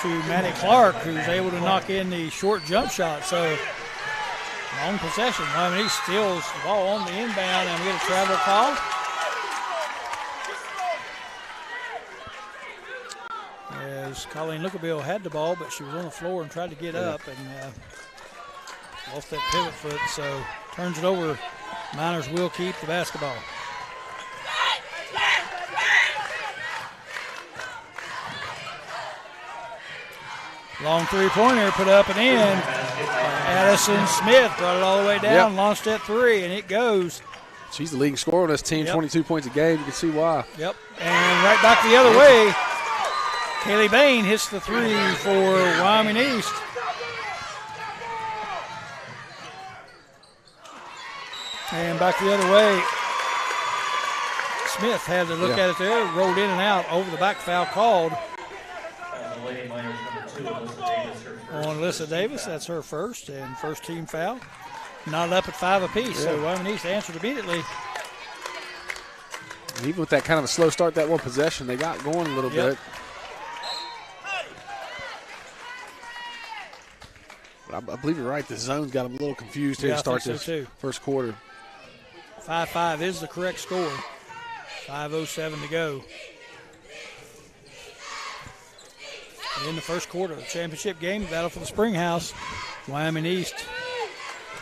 to Maddie Clark, who's able to knock in the short jump shot. So long possession. Wyoming East steals the ball on the inbound, and we get a travel call. As Colleen Lookabill had the ball, but she was on the floor and tried to get up and lost that pivot foot. So turns it over. Miners will keep the basketball. Long three-pointer put up and in. Addison Smith brought it all the way down, launched at three, and it goes. She's the leading scorer on this team, 22 points a game. You can see why. Yep, and right back the other way. Kaylee Bain hits the three for Wyoming East. And back the other way. Smith had to look at it there, rolled in and out over the back foul called. On Alyssa Davis, that's her first and first team foul. Not up at 5 apiece, so Wyoming East answered immediately. And even with that kind of a slow start, that one possession, they got going a little bit. But I believe you're right. The zone's got them a little confused here to start this first quarter. 5-5 is the correct score. 5:07 to go. In the first quarter, the championship game, battle for the Springhouse, Wyoming East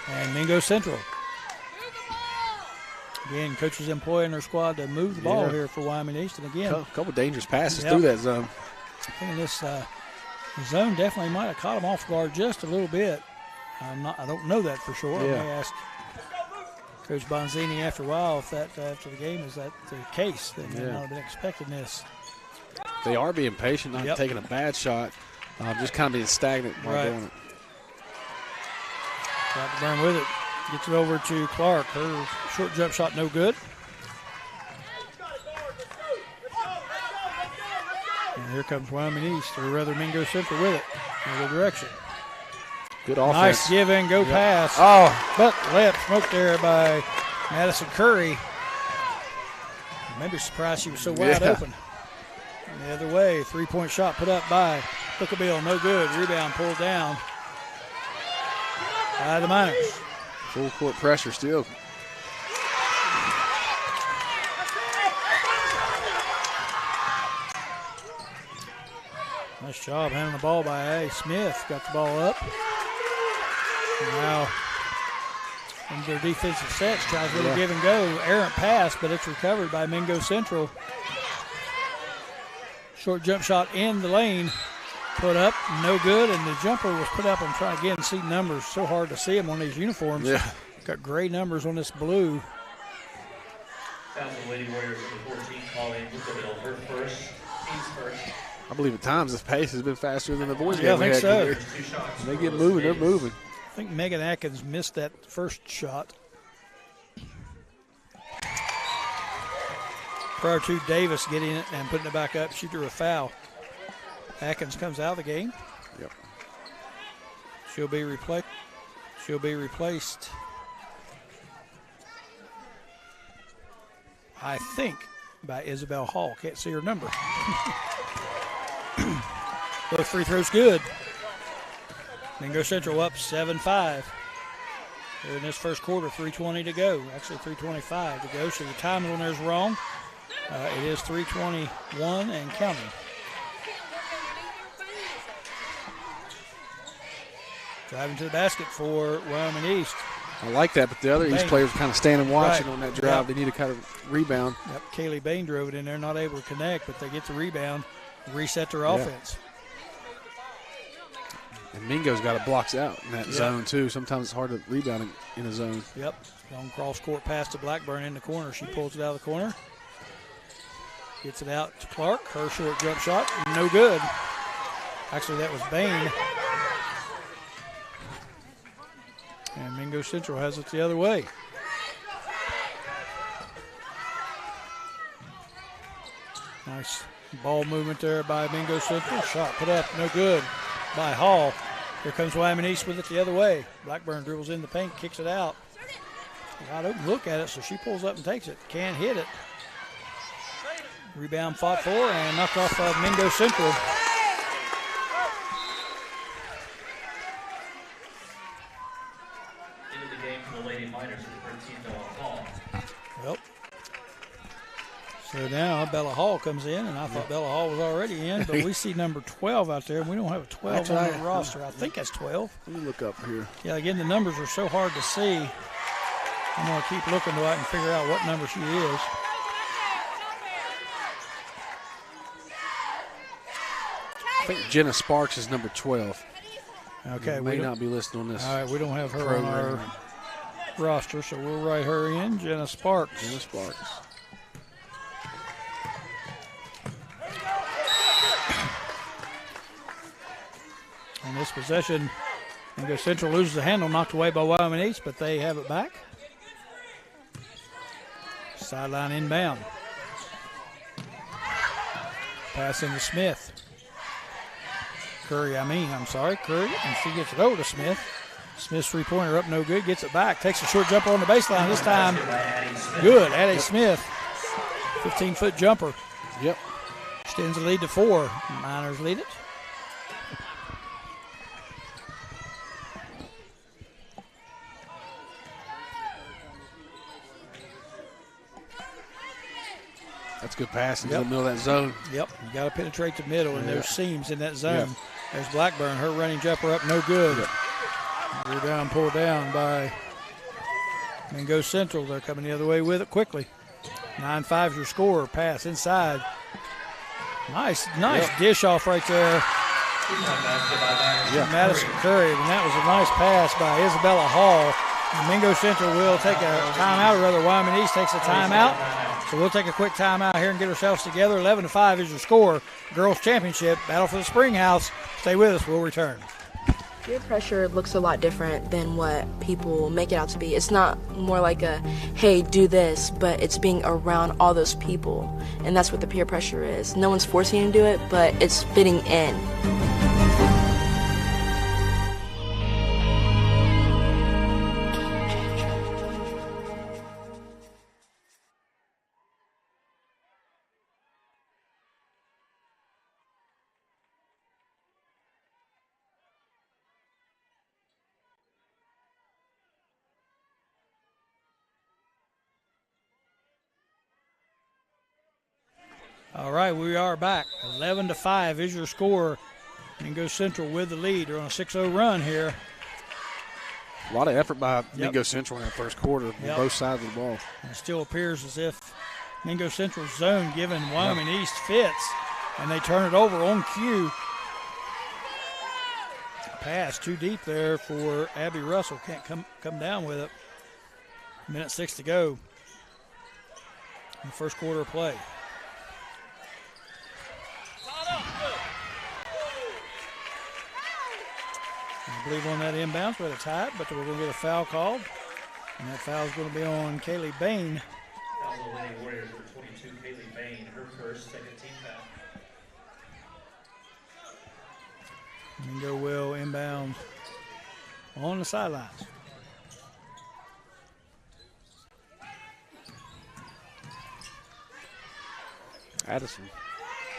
and Mingo Central. Again, coaches employing their squad to move the ball here for Wyoming East. And again, a couple dangerous passes through that zone. I think this zone definitely might have caught them off guard just a little bit. I don't know that for sure. I may ask Coach Bonzini after a while if that after the game is that the case. They may not have been expecting this. They are being patient, not taking a bad shot, just kind of being stagnant while doing it. Blackburn with it. Gets it over to Clark. Her short jump shot no good. And here comes Wyoming East, or rather Mingo Central with it in the other direction. Good offense. Nice give and go pass. Oh, but layup smoked there by Madison Curry. Maybe surprised she was so wide open. And the other way, three-point shot put up by Lookabill, no good. Rebound pulled down by the Miners. Full court pressure still. Nice job handling the ball by A. Smith. Got the ball up. And now in their defensive sets, tries a little give and go. Errant pass, but it's recovered by Mingo Central. Short jump shot in the lane. Put up, no good, and the jumper was put up. I'm trying again to see numbers. So hard to see them on these uniforms. Got gray numbers on this blue. That was the Lady Warriors number 14 calling Lookabill, her first, team's first. I believe at times the pace has been faster than the boys' game. I think so. When they get moving, they're moving. I think Megan Atkins missed that first shot. Prior to Davis getting it and putting it back up, she drew a foul. Atkins comes out of the game. Yep. She'll be replaced. I think by Isabel Hall. Can't see her number. Both free throws good. Mingo Central up 7-5. Here in this first quarter, 3:20 to go. Actually, 3:25 to go. So the time on there is wrong. It is 3:21 and counting. Driving to the basket for Wyoming East. I like that, but the other East players kind of standing watching on that drive. They need to kind of rebound. Yep, Kaylee Bain drove it in there, not able to connect, but they get the rebound, reset their offense. And Mingo's got it blocks out in that zone, too. Sometimes it's hard to rebound in a zone. Yep. Long cross-court pass to Blackburn in the corner. She pulls it out of the corner. Gets it out to Clark. Her short jump shot, no good. Actually, that was Bain. And Mingo Central has it the other way. Nice ball movement there by Mingo Central. Shot put up, no good by Hall. Here comes Wyoming East with it the other way. Blackburn dribbles in the paint, kicks it out. Wide open look at it, so she pulls up and takes it. Can't hit it. Rebound fought for and knocked off of Mingo Central. now Bella Hall comes in, and I thought Bella Hall was already in, but we see number 12 out there, and we don't have a 12 on the roster. I think that's 12. Let me look up here. Yeah, again, the numbers are so hard to see. I'm going to keep looking till I can figure out what number she is. I think Jenna Sparks is number 12. Okay, may not be listed on this. All right, we don't have her program on our roster, so we'll write her in. Jenna Sparks. Jenna Sparks. On this possession, Mingo Central loses the handle, knocked away by Wyoming East, but they have it back. Sideline inbound. Pass into Smith. Curry, and she gets it over to Smith. Smith's three-pointer up, no good, gets it back, takes a short jumper on the baseline this time. Good, Addie Smith, 15-foot jumper. Yep. Extends the lead to 4. Miners lead it. That's good pass into the middle of that zone. Yep, you got to penetrate the middle, and there's seams in that zone. Yep. There's Blackburn, her running jumper up, no good. Yep. Rebound pulled down by Mingo Central. They're coming the other way with it quickly. 9-5 is your score. Pass inside. Nice dish off right there. Madison Curry, and that was a nice pass by Isabella Hall. Mingo Central will take a timeout, or rather Wyoming East takes a timeout. So we'll take a quick timeout here and get ourselves together. 11-5 is your score. Girls Championship, battle for the Spring House. Stay with us. We'll return. Peer pressure looks a lot different than what people make it out to be. It's not more like a, hey, do this, but it's being around all those people. And that's what the peer pressure is. No one's forcing you to do it, but it's fitting in. All right, we are back. 11-5 is your score. Mingo Central with the lead. They're on a 6-0 run here. A lot of effort by Mingo Central in that first quarter on both sides of the ball. And it still appears as if Mingo Central's zone giving Wyoming East fits, and they turn it over on cue. Pass too deep there for Abby Russell. Can't come down with it. 1:06 to go in the first quarter of play. I believe on that inbounds, we had a tie, but we're going to get a foul called. And that foul is going to be on Kaylee Bain. Foul on Lady Warriors for 22, Kaylee Bain, her first, second team foul. Mingo will inbound on the sidelines. Addison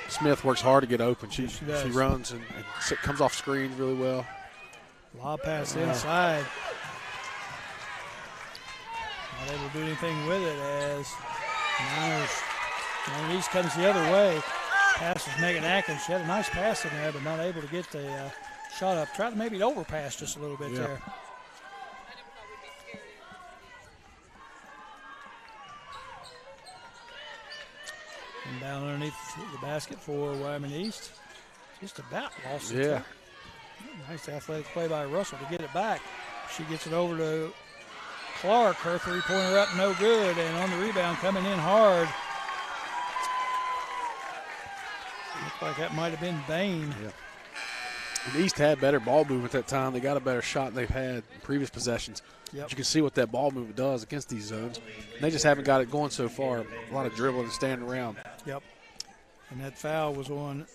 Smith works hard to get open. She does. She runs and comes off screens really well. Lob pass inside. Not able to do anything with it as Wyoming East comes the other way. Passes Megan Atkins. She had a nice pass in there, but not able to get the shot up. Tried to maybe overpass just a little bit there. Inbound underneath the basket for Wyoming East. Just about lost it. Yeah. Nice athletic play by Russell to get it back. She gets it over to Clark. Her three-pointer up, no good. And on the rebound, coming in hard. Looked like that might have been Bain. Yeah. And East had better ball movement that time. They got a better shot than they've had in previous possessions. But you can see what that ball movement does against these zones. And they just haven't got it going so far. A lot of dribbling and standing around. Yep. And that foul was on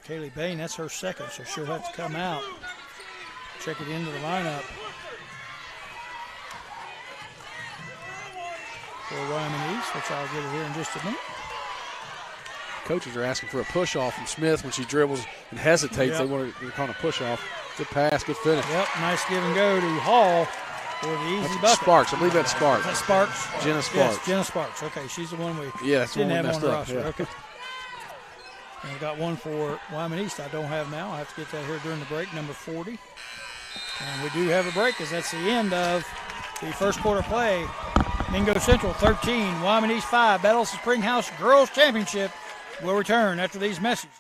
Kaylee Bain. That's her second, so she'll have to come out. Check it into the lineup. For Wyoming East, which I'll get it here in just a minute. Coaches are asking for a push-off from Smith when she dribbles and hesitates. They're calling a push-off. Good pass, good finish. Yep, nice give and go to Hall. for the easy bucket. Sparks. I believe that's Sparks. Is that Sparks? Jenna Sparks. Yes, Jenna Sparks. Okay, she's the one we that's the didn't one we have on messed the up. roster. Yeah. Okay. And we got one for Wyoming East I don't have now. I have to get that here during the break, number 40. And we do have a break as that's the end of the first quarter play. Mingo Central 13, Wyoming East 5. Battle of the Springhouse Girls Championship will return after these messages.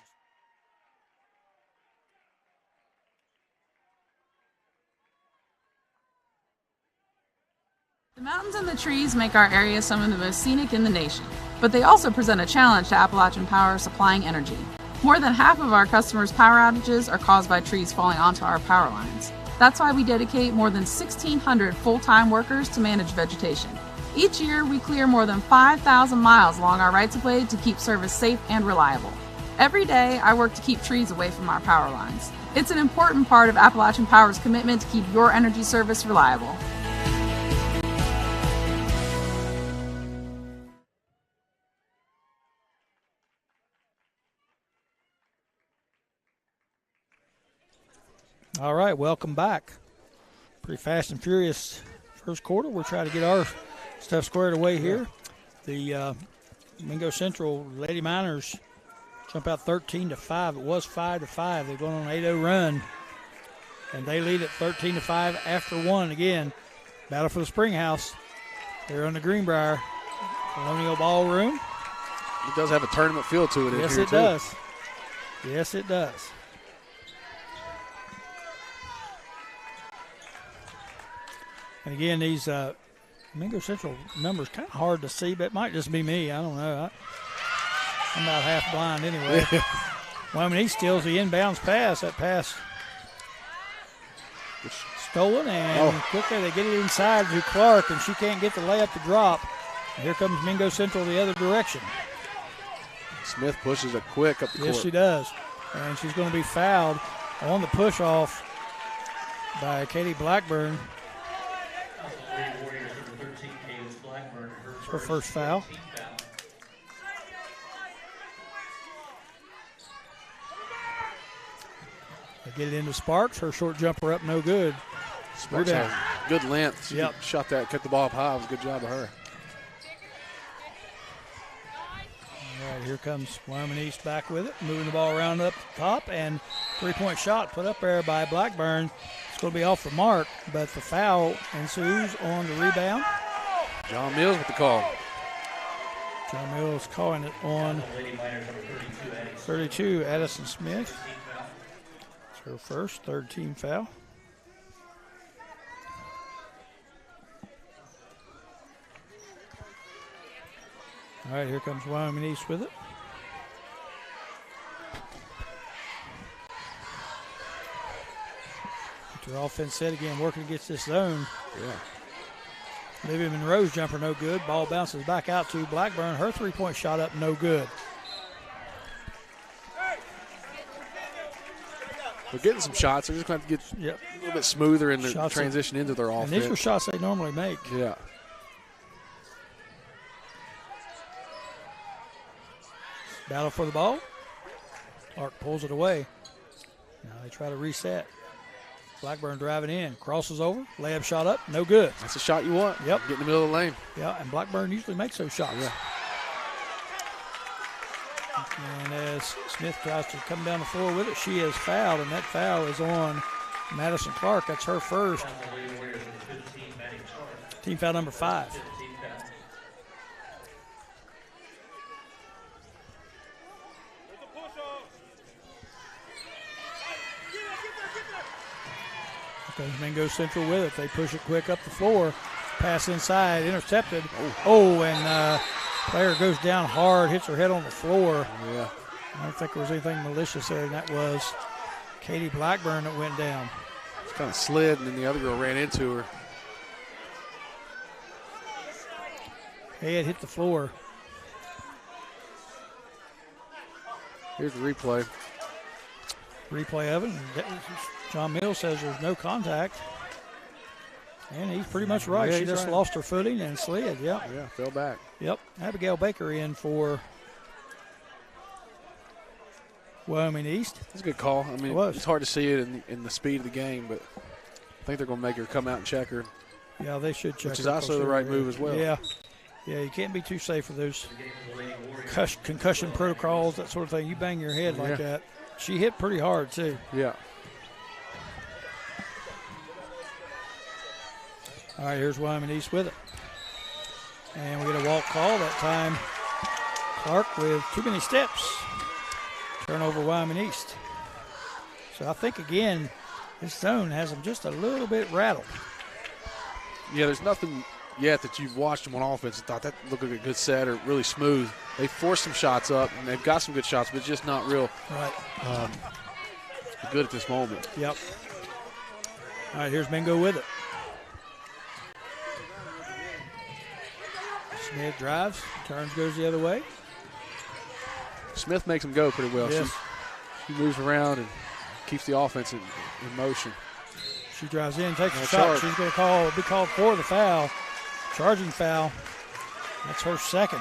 The mountains and the trees make our area some of the most scenic in the nation, but they also present a challenge to Appalachian Power supplying energy. More than half of our customers' power outages are caused by trees falling onto our power lines. That's why we dedicate more than 1,600 full-time workers to manage vegetation. Each year, we clear more than 5,000 miles along our rights-of-way to keep service safe and reliable. Every day, I work to keep trees away from our power lines. It's an important part of Appalachian Power's commitment to keep your energy service reliable. All right, welcome back. Pretty fast and furious first quarter. We're trying to get our stuff squared away here. The Mingo Central Lady Miners jump out 13-5. It was 5-5. They're going on an 8-0 run, and they lead at 13-5 after one. Again, battle for the Springhouse. They're on the Greenbrier Colonial Ballroom. It does have a tournament feel to it. Yes, here it too. does. Yes, it does. And again, these Mingo Central numbers kind of hard to see, but it might just be me. I don't know. I'm about half blind anyway. Wyoming East steals the inbounds pass. That pass stolen, and quickly they get it inside to Clark, and she can't get the layup to drop. And here comes Mingo Central the other direction. Smith pushes it quick up the court. Yes, she does. And she's going to be fouled on the push-off by Katie Blackburn. It's her first foul. They get it into Sparks. Her short jumper up, no good. Sparks has good length. She shot that, cut the ball up high. It was a good job of her. All right, here comes Wyoming East back with it, moving the ball around up top, and three-point shot put up there by Blackburn. It's going to be off the mark, but the foul ensues on the rebound. John Mills with the call. John Mills calling it on 32, Addison Smith. It's her first, third team foul. All right, here comes Wyoming East with it. Their offense set again, working against this zone. Yeah. Olivia Monroe's jumper no good. Ball bounces back out to Blackburn. Her three-point shot up no good. They're getting some shots. They're just going to have to get a little bit smoother in their transition into their offense. And these are shots they normally make. Yeah. Battle for the ball. Clark pulls it away. Now they try to reset. Blackburn driving in. Crosses over. Layup shot up. No good. That's the shot you want. Yep. Get in the middle of the lane. Yeah, and Blackburn usually makes those shots. Yeah. And as Smith tries to come down the floor with it, she is fouled, and that foul is on Madison Clark. That's her first. Team foul number 5. Comes Mingo Central with it. They push it quick up the floor. Pass inside, intercepted. And player goes down hard, hits her head on the floor. Yeah. I don't think there was anything malicious there, and that was Katie Blackburn that went down. It's kind of slid, and then the other girl ran into her. Head hit the floor. Here's the replay. Replay of it. John Mills says there's no contact. And he's pretty much right. Yeah, she just right. lost her footing and slid. Yep. Yeah, fell back. Yep. Abigail Baker in for Wyoming East. That's a good call. I mean, it's hard to see it in the speed of the game, but I think they're going to make her come out and check her. Yeah, they should check. Which is her also the right move as well. Yeah. Yeah, you can't be too safe with those concussion protocols, that sort of thing. You bang your head like that. She hit pretty hard, too. Yeah. All right, here's Wyoming East with it. And we get a walk call that time. Clark with too many steps. Turnover Wyoming East. So I think, again, this zone has them just a little bit rattled. Yeah, there's nothing yet that you've watched them on offense and thought that looked like a good set or really smooth. They forced some shots up, and they've got some good shots, but just not real good at this moment. Yep. All right, here's Mingo with it. Smith drives, turns, goes the other way. Smith makes them go pretty well. Yes. She moves around and keeps the offense in motion. She drives in, takes a shot. She's going to be called for the foul. Charging foul. That's her second.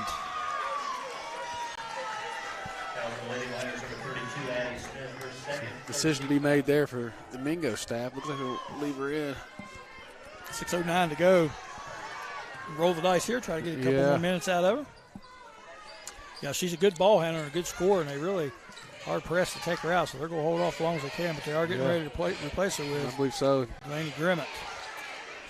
Decision to be made there for the Mingo staff. Looks like they'll leave her in. 6:09 to go. Roll the dice here, try to get a couple more minutes out of her. Yeah, she's a good ball handler and a good scorer, and they really hard pressed to take her out, so they're going to hold off as long as they can, but they are getting ready to replace her with I believe so. Delaney Grimmett.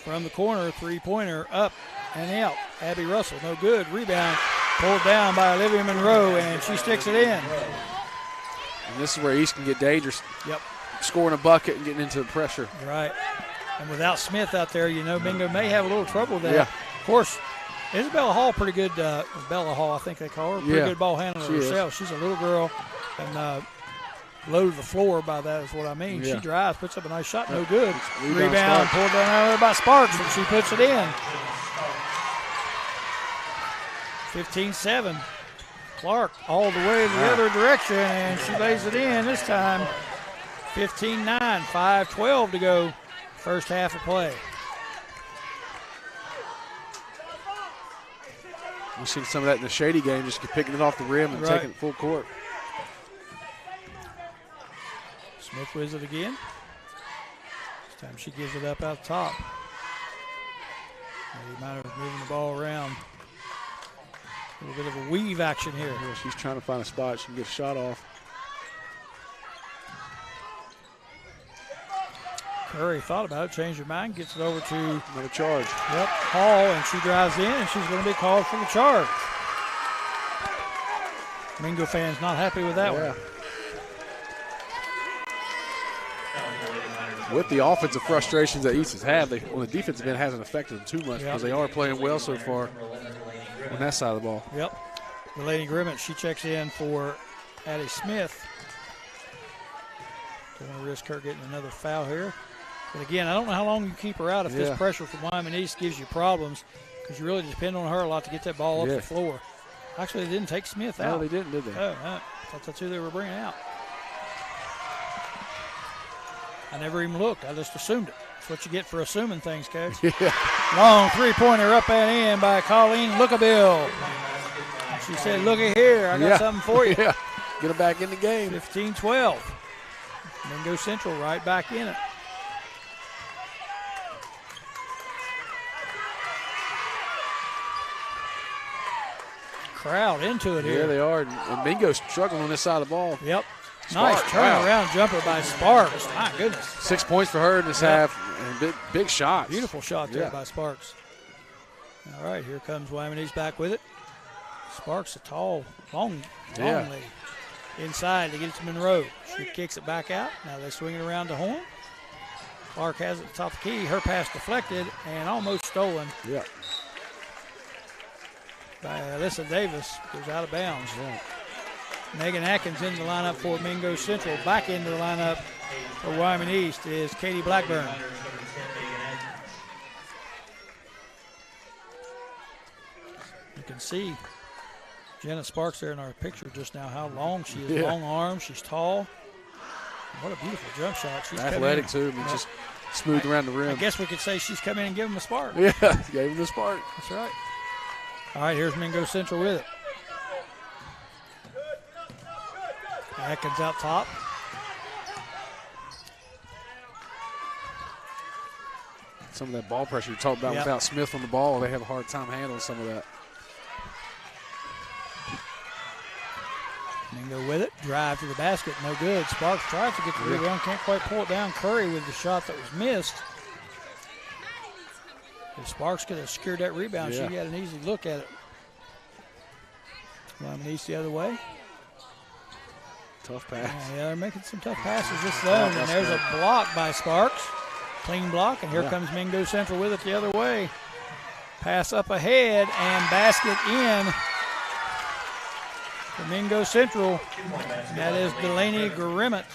From the corner, three-pointer up and out. Abby Russell, no good. Rebound pulled down by Olivia Monroe, and she sticks it in. And this is where East can get dangerous. Yep. Scoring a bucket and getting into the pressure. Right. And without Smith out there, Mingo may have a little trouble with that. Yeah. Of course, Isabella Hall, pretty good. Bella Hall, I think they call her. Pretty good ball handler herself. She's a little girl and low to the floor by that is what I mean. Yeah. She drives, puts up a nice shot, no good. Rebound pulled down out there by Sparks, and she puts it in. 15-7. Clark all the way the other direction, and she lays it in this time. 15-9, 5:12 to go. First half of play. We've seen some of that in the Shady game, just picking it off the rim and taking it full court. Smith with it again. This time she gives it up out top. Maybe matter of moving the ball around. A little bit of a weave action here. Yeah, she's trying to find a spot she can get a shot off. Curry thought about it, changed her mind, gets it over to another charge. Yep, Hall, and she drives in, and she's going to be called for the charge. Mingo fans not happy with that one. With the offensive frustrations that East has had, on the defensive end hasn't affected them too much because they are playing well so far on that side of the ball. Yep. Delaney Grimmett, she checks in for Addie Smith. Don't want to risk her getting another foul here. But again, I don't know how long you keep her out if this pressure from Wyoming East gives you problems, because you really depend on her a lot to get that ball up the floor. Actually, they didn't take Smith out. No, they didn't, did they? Oh, I thought that's who they were bringing out. I never even looked. I just assumed it. That's what you get for assuming things, Coach. Long three-pointer up and in by Colleen Lookabill. She said, looky here, I got something for you. Get her back in the game. 15-12. Mingo Central right back in it. Crowd into it here. Yeah, they are. And Mingo's struggling on this side of the ball. Yep. Sparks, nice turnaround jumper by Sparks. My goodness. 6 points for her in this half. And big shots. Beautiful shot there by Sparks. All right, here comes Wyoming East back with it. Sparks, a tall, long lady. Inside to get it to Monroe. She kicks it back out. Now they swing it around to Horn. Clark has it at the top of the key. Her pass deflected and almost stolen. Yeah. By Alyssa Davis. Goes out of bounds. Yeah. Megan Atkins in the lineup for Mingo Central. Back into the lineup for Wyoming East is Katie Blackburn. You can see Jenna Sparks there in our picture just now, how long she is. Long arms, she's tall. What a beautiful jump shot. She's athletic too. I mean, just smooth around the rim. I guess we could say she's come in and give them a spark. Yeah, gave them the spark. That's right. All right, here's Mingo Central with it. Atkins out top. some of that ball pressure you're talking about. Without Smith on the ball, they have a hard time handling some of that. Mingo with it, drive to the basket, no good. Sparks tries to get the rebound, can't quite pull it down. Curry with the shot that was missed. If Sparks could have secured that rebound, she had an easy look at it. Wyoming East the other way. Tough pass. Yeah, they're making some tough passes this zone, and there's a block by Sparks. Clean block, and here comes Mingo Central with it the other way. Pass up ahead, and basket in for Mingo Central. And that is Delaney Grimmett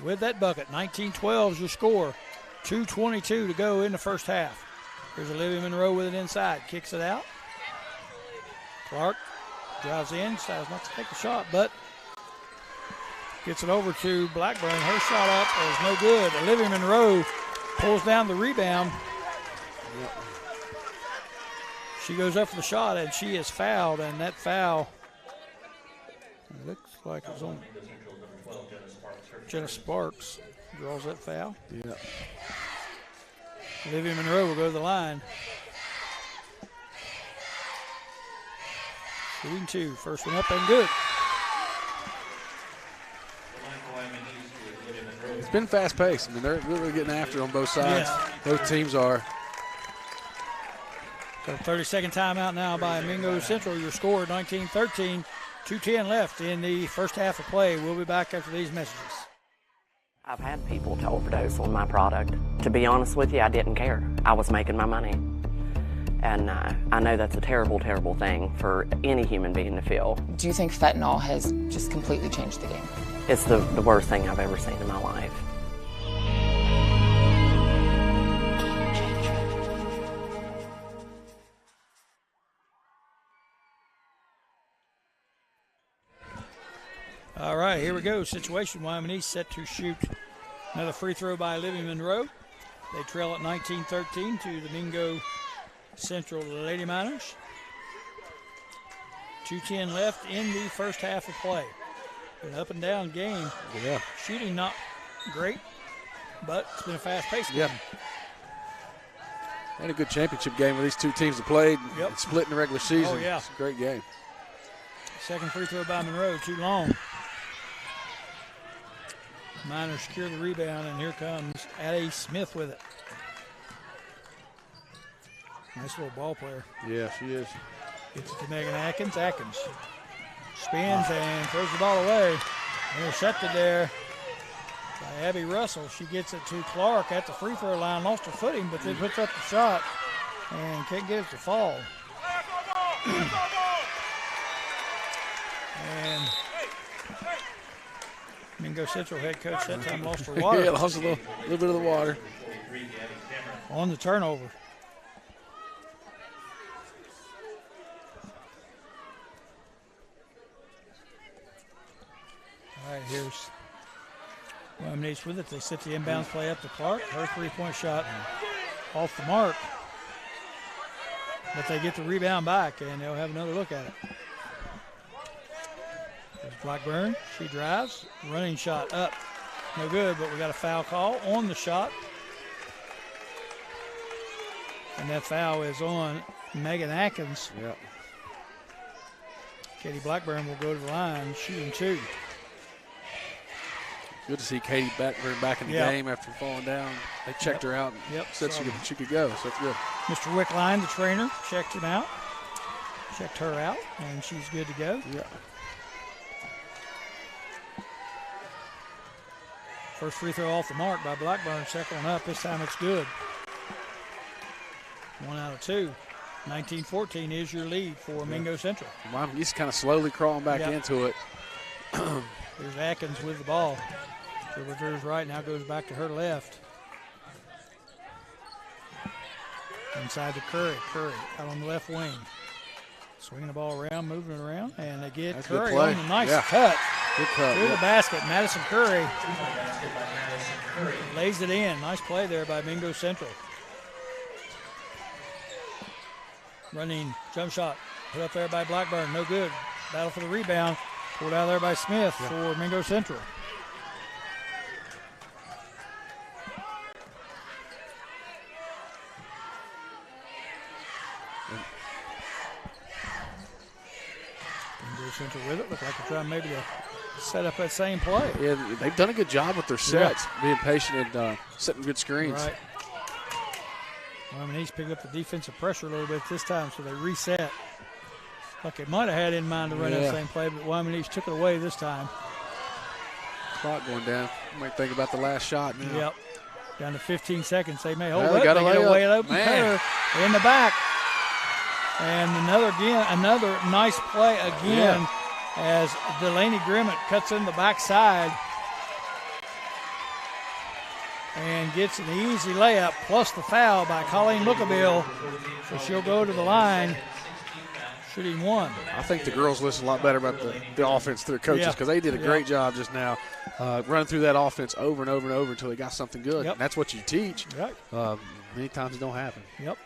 with that bucket. 19-12 is your score. 2:22 to go in the first half. Here's Olivia Monroe with it inside. Kicks it out. Clark drives in. Decides not to take the shot, but gets it over to Blackburn. Her shot up is no good. Olivia Monroe pulls down the rebound. She goes up for the shot, and she is fouled, and that foul looks like it's on Jenna Sparks. Draws that foul. Yeah. Olivia Monroe will go to the line. Shooting two. First one up and good. It's been fast-paced. I mean, they're really getting after it on both sides. Both teams are. Got a 30-second timeout now by Mingo Central. Your score, 19-13. 2:10 left in the first half of play. We'll be back after these messages. I've had people to overdose on my product. To be honest with you, I didn't care. I was making my money. And I know that's a terrible, terrible thing for any human being to feel. Do you think fentanyl has just completely changed the game? It's the worst thing I've ever seen in my life. All right, here we go. Situation, Wyoming East set to shoot another free throw by Olivia Monroe. They trail at 19-13 to the Mingo Central Lady Miners. 2:10 left in the first half of play. An up and down game. Yeah. Shooting not great, but it's been a fast-paced game. And a good championship game where these two teams have played and split in the regular season. Oh, yeah. It's a great game. Second free throw by Monroe, too long. Miners secure the rebound, and here comes Addie Smith with it. Nice little ball player. Yeah, she is. Gets it to Megan Atkins. Atkins spins and throws the ball away. Intercepted there by Abby Russell. She gets it to Clark at the free throw line. Lost her footing, but then puts up the shot and can't get it to fall. And Mingo Central head coach that time lost her water. Yeah, lost a little bit of the water. On the turnover. All right, here's Wyoming East with it. They set the inbounds play up to Clark. Her three-point shot off the mark. But they get the rebound back, and they'll have another look at it. There's Blackburn. She drives. Running shot up. No good, but we got a foul call on the shot. And that foul is on Megan Atkins. Yeah. Katie Blackburn will go to the line, shooting two. Good to see Katie Blackburn back in the game after falling down. They checked her out and said she could go, so it's good. Mr. Wickline, the trainer, checked her out, and she's good to go. Yeah. First free throw off the mark by Blackburn. Second one up. This time it's good. 1 out of 2. 19-14 is your lead for Mingo Central. He's kind of slowly crawling back into it. There's Atkins with the ball. Dribbles hers right, now goes back to her left. Inside to Curry. Curry out on the left wing. Swinging the ball around, moving it around, and they get Curry on the nice cut. Good cut. To the basket. Madison Curry lays it in. Nice play there by Mingo Central. Running jump shot. Put up there by Blackburn. No good. Battle for the rebound. Pulled out there by Smith for Mingo Central. Central with it. Look like they're trying maybe to set up that same play. Yeah, they've done a good job with their sets, being patient and setting good screens. Right. Wyoming East picked up the defensive pressure a little bit this time, so they reset. Like they might have had in mind to run that same play, but Wyoming East took it away this time. Clock going down. You might think about the last shot now. Yep. Down to 15 seconds. They may hold Well, it. they got a They get a layup. way open Man. cutter in the back. And another nice play again as Delaney Grimmett cuts in the backside and gets an easy layup plus the foul by Colleen Lookaville. So she'll go to the line shooting one. I think the girls listen a lot better about the offense to their coaches because they did a great job just now running through that offense over and over and over until they got something good. Yep. And that's what you teach. Right. Many times it don't happen. Yep.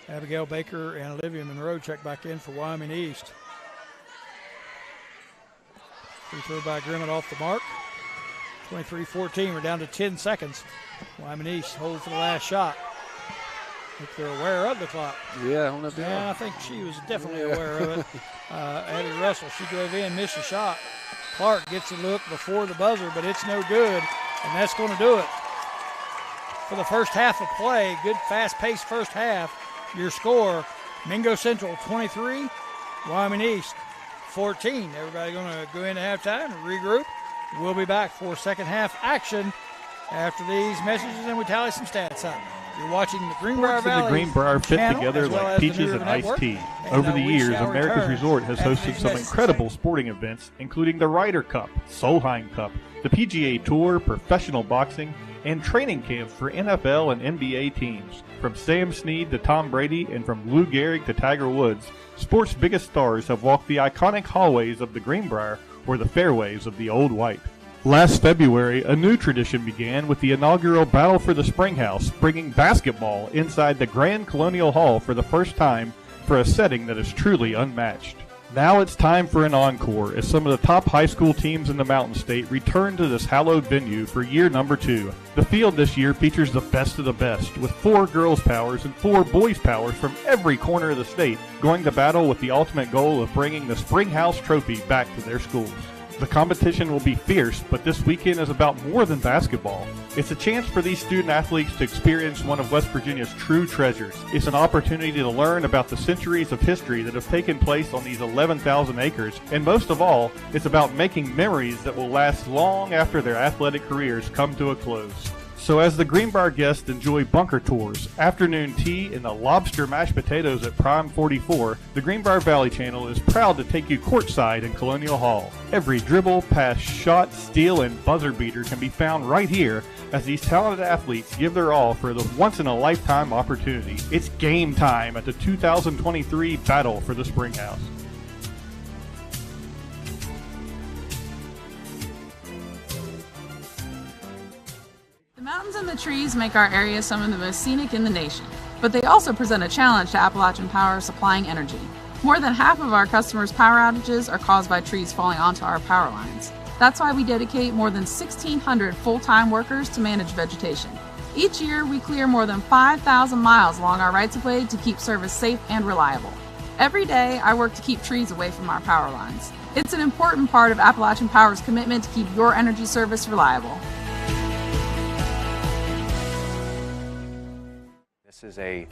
Abigail Baker and Olivia Monroe check back in for Wyoming East. Free throw by Grimmett off the mark. 23-14. We're down to 10 seconds. Wyoming East holds for the last shot. I think they're aware of the clock. Yeah, I don't know if they Yeah, are. I think she was definitely aware of it. Abby Russell, she drove in, missed a shot. Clark gets a look before the buzzer, but it's no good, and that's going to do it. For the first half of play, good fast-paced first half. Your score, Mingo Central 23, Wyoming East 14. Everybody going to go into halftime and regroup. We'll be back for second half action after these messages, and we tally some stats up. You're watching the Greenbrier Sports in the Valley Greenbrier fit channel, together as well like as the peaches New and River iced Network. tea. And, Over the we years, shall America's return Resort has after hosted these some messages. incredible sporting events, including the Ryder Cup, Solheim Cup, the PGA Tour, professional boxing, and training camps for NFL and NBA teams. From Sam Snead to Tom Brady and from Lou Gehrig to Tiger Woods, sports' biggest stars have walked the iconic hallways of the Greenbrier or the fairways of the Old White. Last February, a new tradition began with the inaugural Battle for the Springhouse, bringing basketball inside the Grand Colonial Hall for the first time for a setting that is truly unmatched. Now it's time for an encore as some of the top high school teams in the Mountain State return to this hallowed venue for year number 2. The field this year features the best of the best, with 4 girls' powers and 4 boys' powers from every corner of the state going to battle with the ultimate goal of bringing the Springhouse Trophy back to their schools. The competition will be fierce, but this weekend is about more than basketball. It's a chance for these student athletes to experience one of West Virginia's true treasures. It's an opportunity to learn about the centuries of history that have taken place on these 11,000 acres. And most of all, it's about making memories that will last long after their athletic careers come to a close. So as the Greenbrier guests enjoy bunker tours, afternoon tea, and the lobster mashed potatoes at Prime 44, the Greenbrier Valley Channel is proud to take you courtside in Colonial Hall. Every dribble, pass, shot, steal, and buzzer beater can be found right here as these talented athletes give their all for the once-in-a-lifetime opportunity. It's game time at the 2023 Battle for the Springhouse. The mountains and the trees make our area some of the most scenic in the nation, but they also present a challenge to Appalachian Power supplying energy. More than half of our customers' power outages are caused by trees falling onto our power lines. That's why we dedicate more than 1,600 full-time workers to manage vegetation. Each year, we clear more than 5,000 miles along our rights-of-way to keep service safe and reliable. Every day, I work to keep trees away from our power lines. It's an important part of Appalachian Power's commitment to keep your energy service reliable. This is a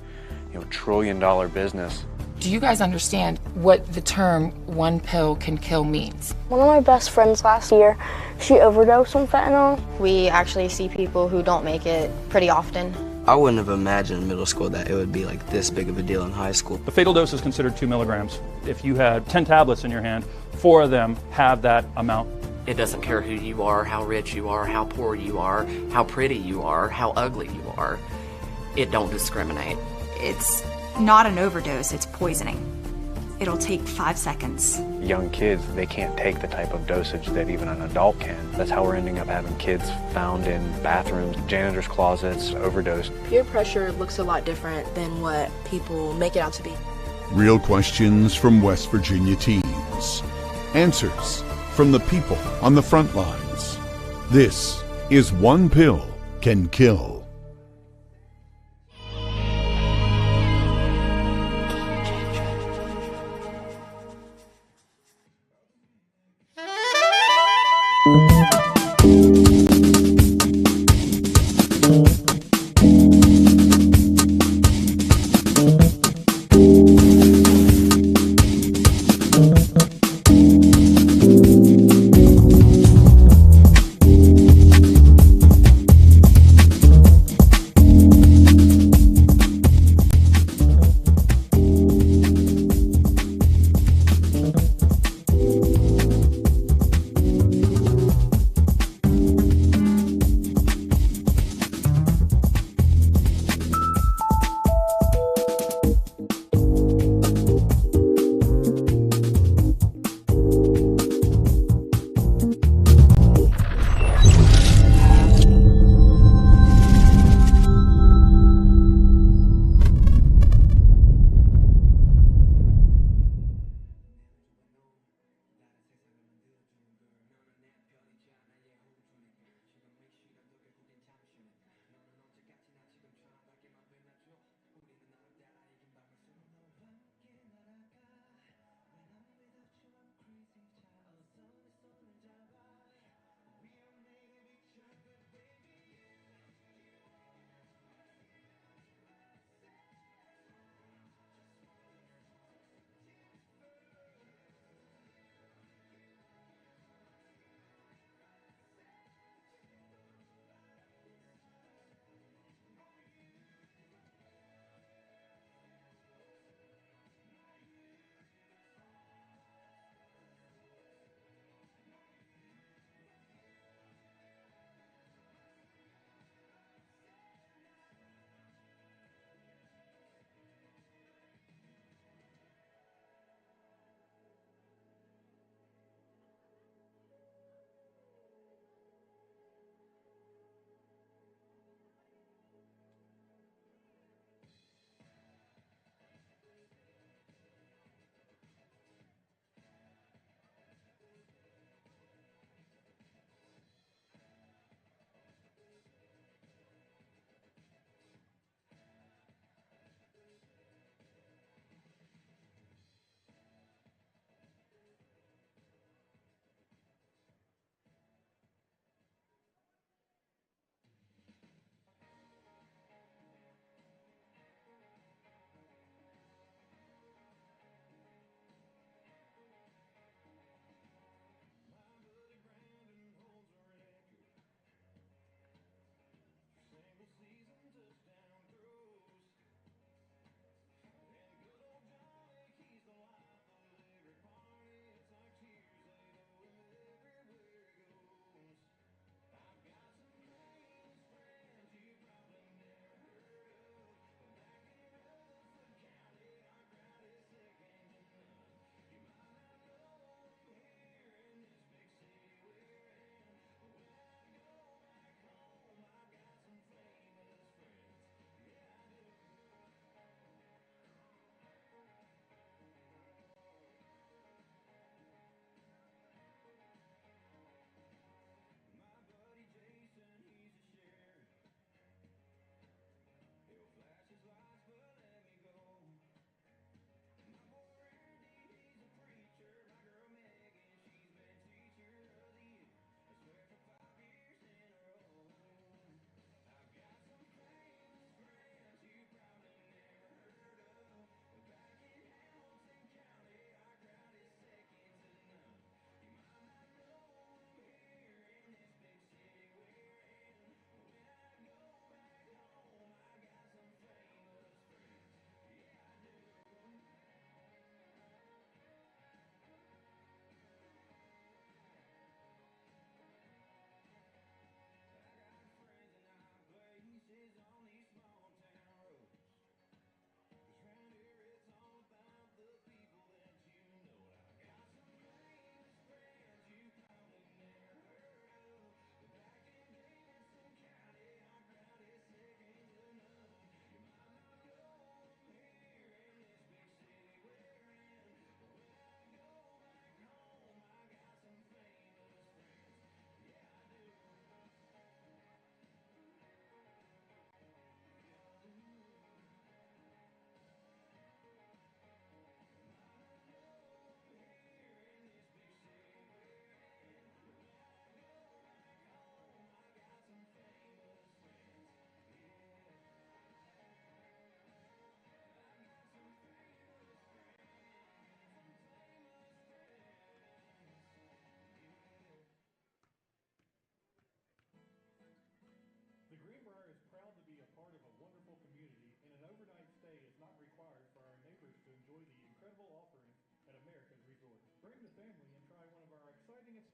trillion-dollar business. Do you guys understand what the term one pill can kill means? One of my best friends last year, she overdosed on fentanyl. We actually see people who don't make it pretty often. I wouldn't have imagined in middle school that it would be like this big of a deal in high school. The fatal dose is considered 2 milligrams. If you had 10 tablets in your hand, 4 of them have that amount. It doesn't care who you are, how rich you are, how poor you are, how pretty you are, how ugly you are. It don't discriminate. It's not an overdose, it's poisoning. It'll take 5 seconds. Young kids, they can't take the type of dosage that even an adult can. That's how we're ending up having kids found in bathrooms, janitors' closets, overdosed. Peer pressure looks a lot different than what people make it out to be. Real questions from West Virginia teens. Answers from the people on the front lines. This is One Pill Can Kill.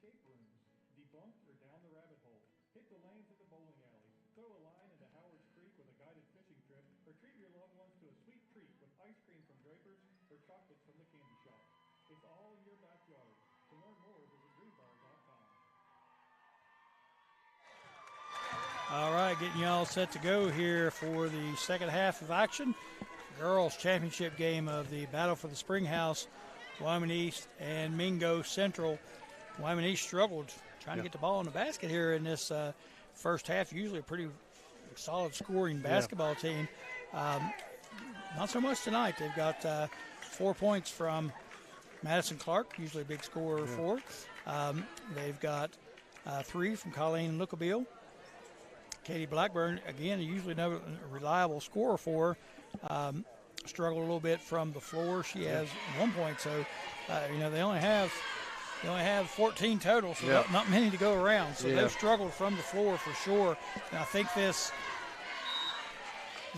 escape rooms, debunk or down the rabbit hole, hit the lanes at the bowling alley, throw a line into Howard's Creek with a guided fishing trip, or treat your loved ones to a sweet treat with ice cream from Draper's or chocolates from the candy shop. It's all in your backyard. To learn more, visit greenbar.com. All right, getting y'all set to go here for the second half of action. Girls championship game of the Battle for the Springhouse, Wyoming East and Mingo Central. Wyoming East struggled trying to get the ball in the basket here in this first half. Usually a pretty solid scoring basketball team. Not so much tonight. They've got 4 points from Madison Clark, usually a big scorer for. They've got 3 from Colleen Lookabeel. Katie Blackburn, again, usually a reliable scorer for her. Struggled a little bit from the floor. She has 1 point, so they only have 14 total, so not many to go around. So they've struggled from the floor for sure. And I think this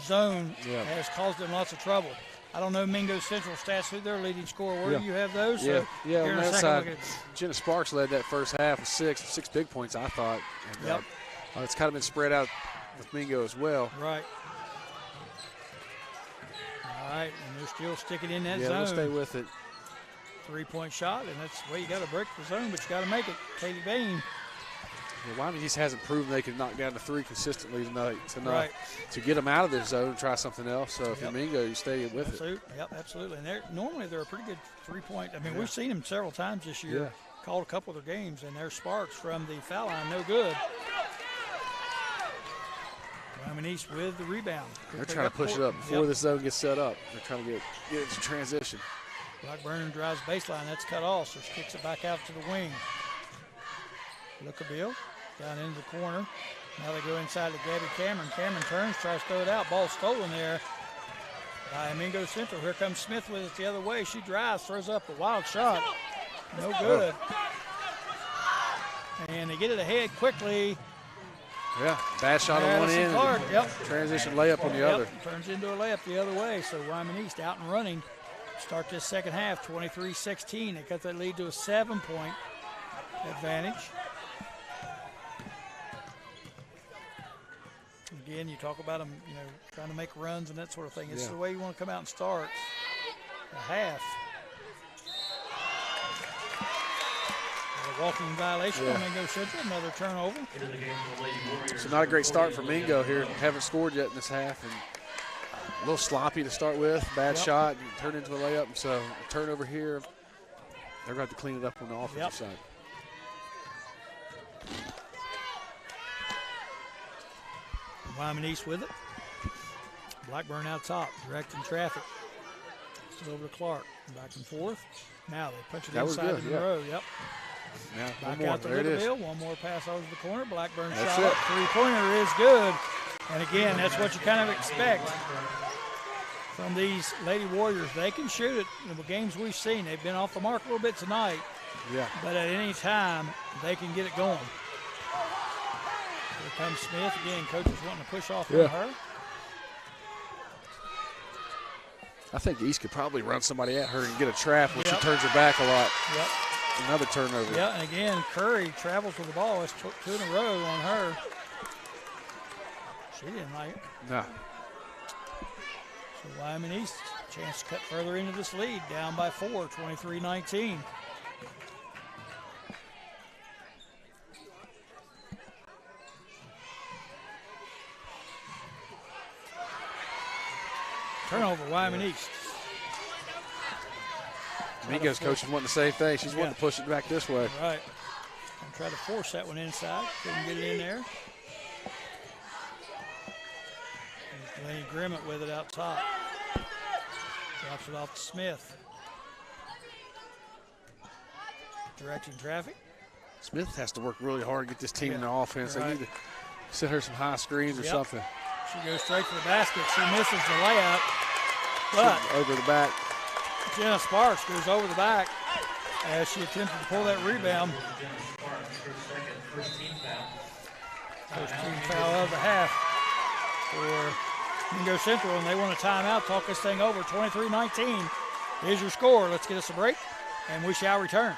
zone has caused them lots of trouble. I don't know Mingo Central stats, who their leading scorer were. You have those? Yeah, So on that side, Jenna Sparks led that first half with six big points, I thought. And, it's kind of been spread out with Mingo as well. Right. All right, and they're still sticking in that zone. Yeah, they'll stay with it. 3-point shot, and that's the way you got to break the zone, but you got to make it. Katie Bain. Yeah, Wyoming just hasn't proven they can knock down the 3 consistently tonight. Right. To get them out of this zone and try something else. So if you're Mingo, you stay with it. Yep, absolutely. And normally they're a pretty good 3-point. I mean, we've seen them several times this year. Yeah. Called a couple of their games, and their sparks from the foul line, no good. Wyoming East with the rebound. They're trying to push it up before this zone gets set up. They're trying to get into transition. Blackburn drives baseline. That's cut off, so she kicks it back out to the wing. Lookabeel down into the corner. Now they go inside to Gabby Cameron. Cameron turns, tries to throw it out. Ball stolen there by Mingo Central. Here comes Smith with it the other way. She drives, throws up a wild shot. No good. And they get it ahead quickly. Yeah, bad shot on one end. Clark, Transition layup on the other. Turns into a layup the other way. So Wyoming East out and running. Start this second half, 23-16. They cut that lead to a 7-point advantage. Again, you talk about them, trying to make runs and that sort of thing. This is the way you want to come out and start a half. A walking violation on Mingo Central, another turnover. So not a great start for Mingo here. Haven't scored yet in this half. And a little sloppy to start with. Bad shot and turned into a layup. So a turnover here. They're going to have to clean it up on the offensive side. Wyoming East with it. Blackburn out top, directing traffic. Still over to Clark. Back and forth. Now they punch it inside in the row. Yep. Yeah, back out to Lookabeel. One more pass over to the corner. Blackburn that's shot. Three-pointer is good. And again, that's what you kind of expect from these Lady Warriors. They can shoot it. In the games we've seen, they've been off the mark a little bit tonight. Yeah. But at any time, they can get it going. Here comes Smith. Again, coach is wanting to push off on her. I think East could probably run somebody at her and get a trap when she turns her back a lot. Another turnover. Yeah, and again, Curry travels with the ball. It's 2 in a row on her. She didn't like it. No. So Wyoming East, chance to cut further into this lead, down by 4, 23-19. Turnover, Wyoming East. Mingo's coach is wanting the same thing. She's wanting to push it back this way. Right. And try to force that one inside. Couldn't get it in there. There's Delaney Grimmett with it out top. Drops it off to Smith. Directing traffic. Smith has to work really hard to get this team in the offense. They need to set her some high screens or something. She goes straight to the basket. She misses the layup. But over the back. Jenna Sparks goes over the back as she attempted to pull that rebound. First team foul of the half for Mingo Central, and they want a timeout. Talk this thing over. 23-19 is your score. Let's get us a break, and we shall return.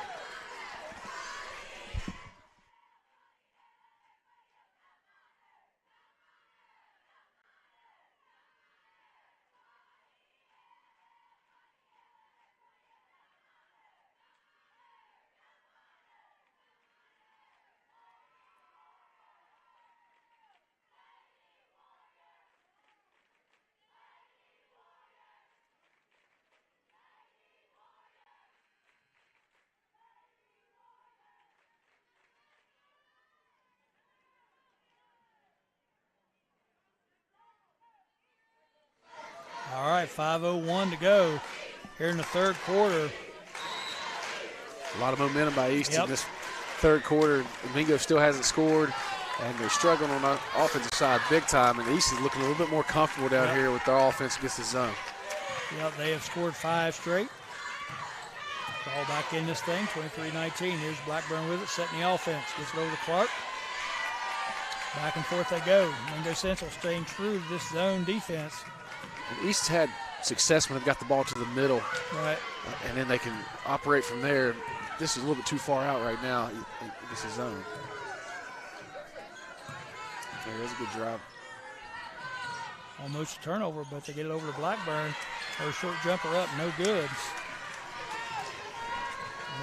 5:01 to go here in the third quarter. A lot of momentum by East in this third quarter. Mingo still hasn't scored, and they're struggling on the offensive side big time, and East is looking a little bit more comfortable down here with their offense against the zone. Yep, they have scored 5 straight. Ball back in this thing, 23-19. Here's Blackburn with it, setting the offense. Gets it over to Clark. Back and forth they go. Mingo Central staying true to this zone defense. And East's had success when they've got the ball to the middle. Right. And then they can operate from there. This is a little bit too far out right now. This is zone. There's a good drive. Almost a turnover, but they get it over to Blackburn. Her short jumper up, no good.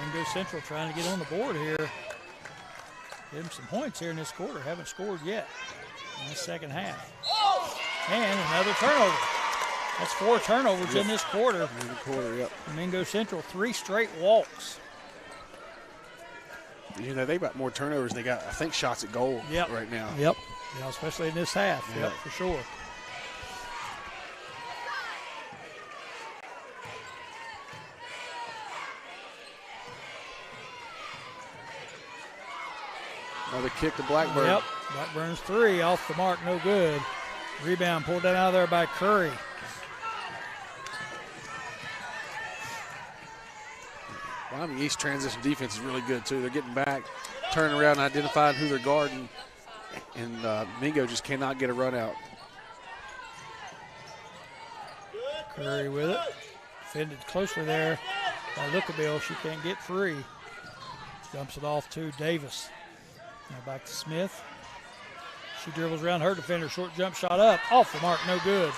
Mingo Central trying to get on the board here. Give them some points here in this quarter. Haven't scored yet in the second half. And another turnover. That's 4 turnovers in this quarter. In the quarter, yep. Mingo Central, 3 straight walks. You know, they got more turnovers than they got, I think, shots at goal right now. Yep. Yeah, especially in this half. Yep, for sure. Another kick to Blackburn. Yep. Blackburn's 3 off the mark, no good. Rebound pulled that out of there by Curry. Wyoming East transition defense is really good, too. They're getting back, turning around, and identifying who they're guarding. And Mingo just cannot get a run out. Curry with it. Defended closely there by Lookabill. She can't get free. Dumps it off to Davis. Now back to Smith. She dribbles around her defender. Short jump shot up. Off the mark, no good.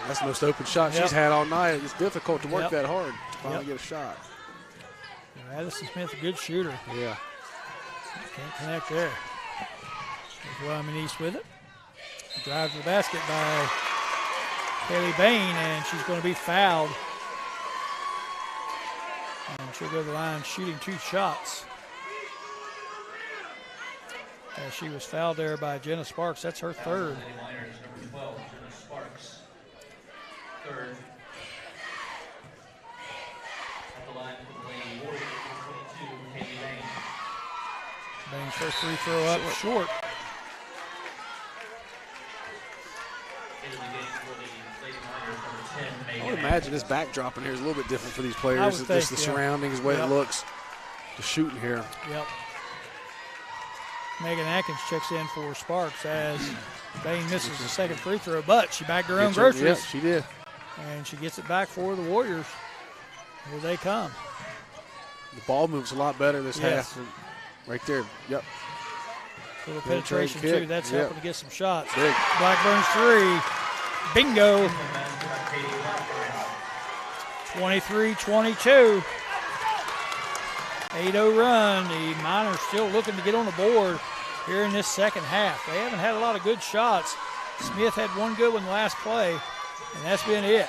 That's the most open shot she's had all night. It's difficult to work that hard to finally get a shot. Addison Smith, a good shooter. Yeah. Can't connect there. There's Wyoming East with it. Drive to the basket by Haley Bain, and she's going to be fouled. And she'll go to the line shooting 2 shots. As she was fouled there by Jenna Sparks. That's her 3rd. Number 12, Jenna Sparks. 3rd. At the line for the Lady Warriors, 22, Haley Bain. Bain's first free throw up short. I would imagine this backdrop in here is a little bit different for these players. Just the surroundings, the way it looks, the shooting here. Yep. Megan Atkins checks in for Sparks as Bain misses the second free throw, but she bagged her own groceries. Yeah, she did. And she gets it back for the Warriors. Here they come. The ball moves a lot better this half. Right there. Yep. A little penetration, too. That's helping to get some shots. Big. Blackburn's 3. Bingo. 23-22. 8-0 run. The Miners still looking to get on the board here in this second half. They haven't had a lot of good shots. Smith had one good one last play, and that's been it.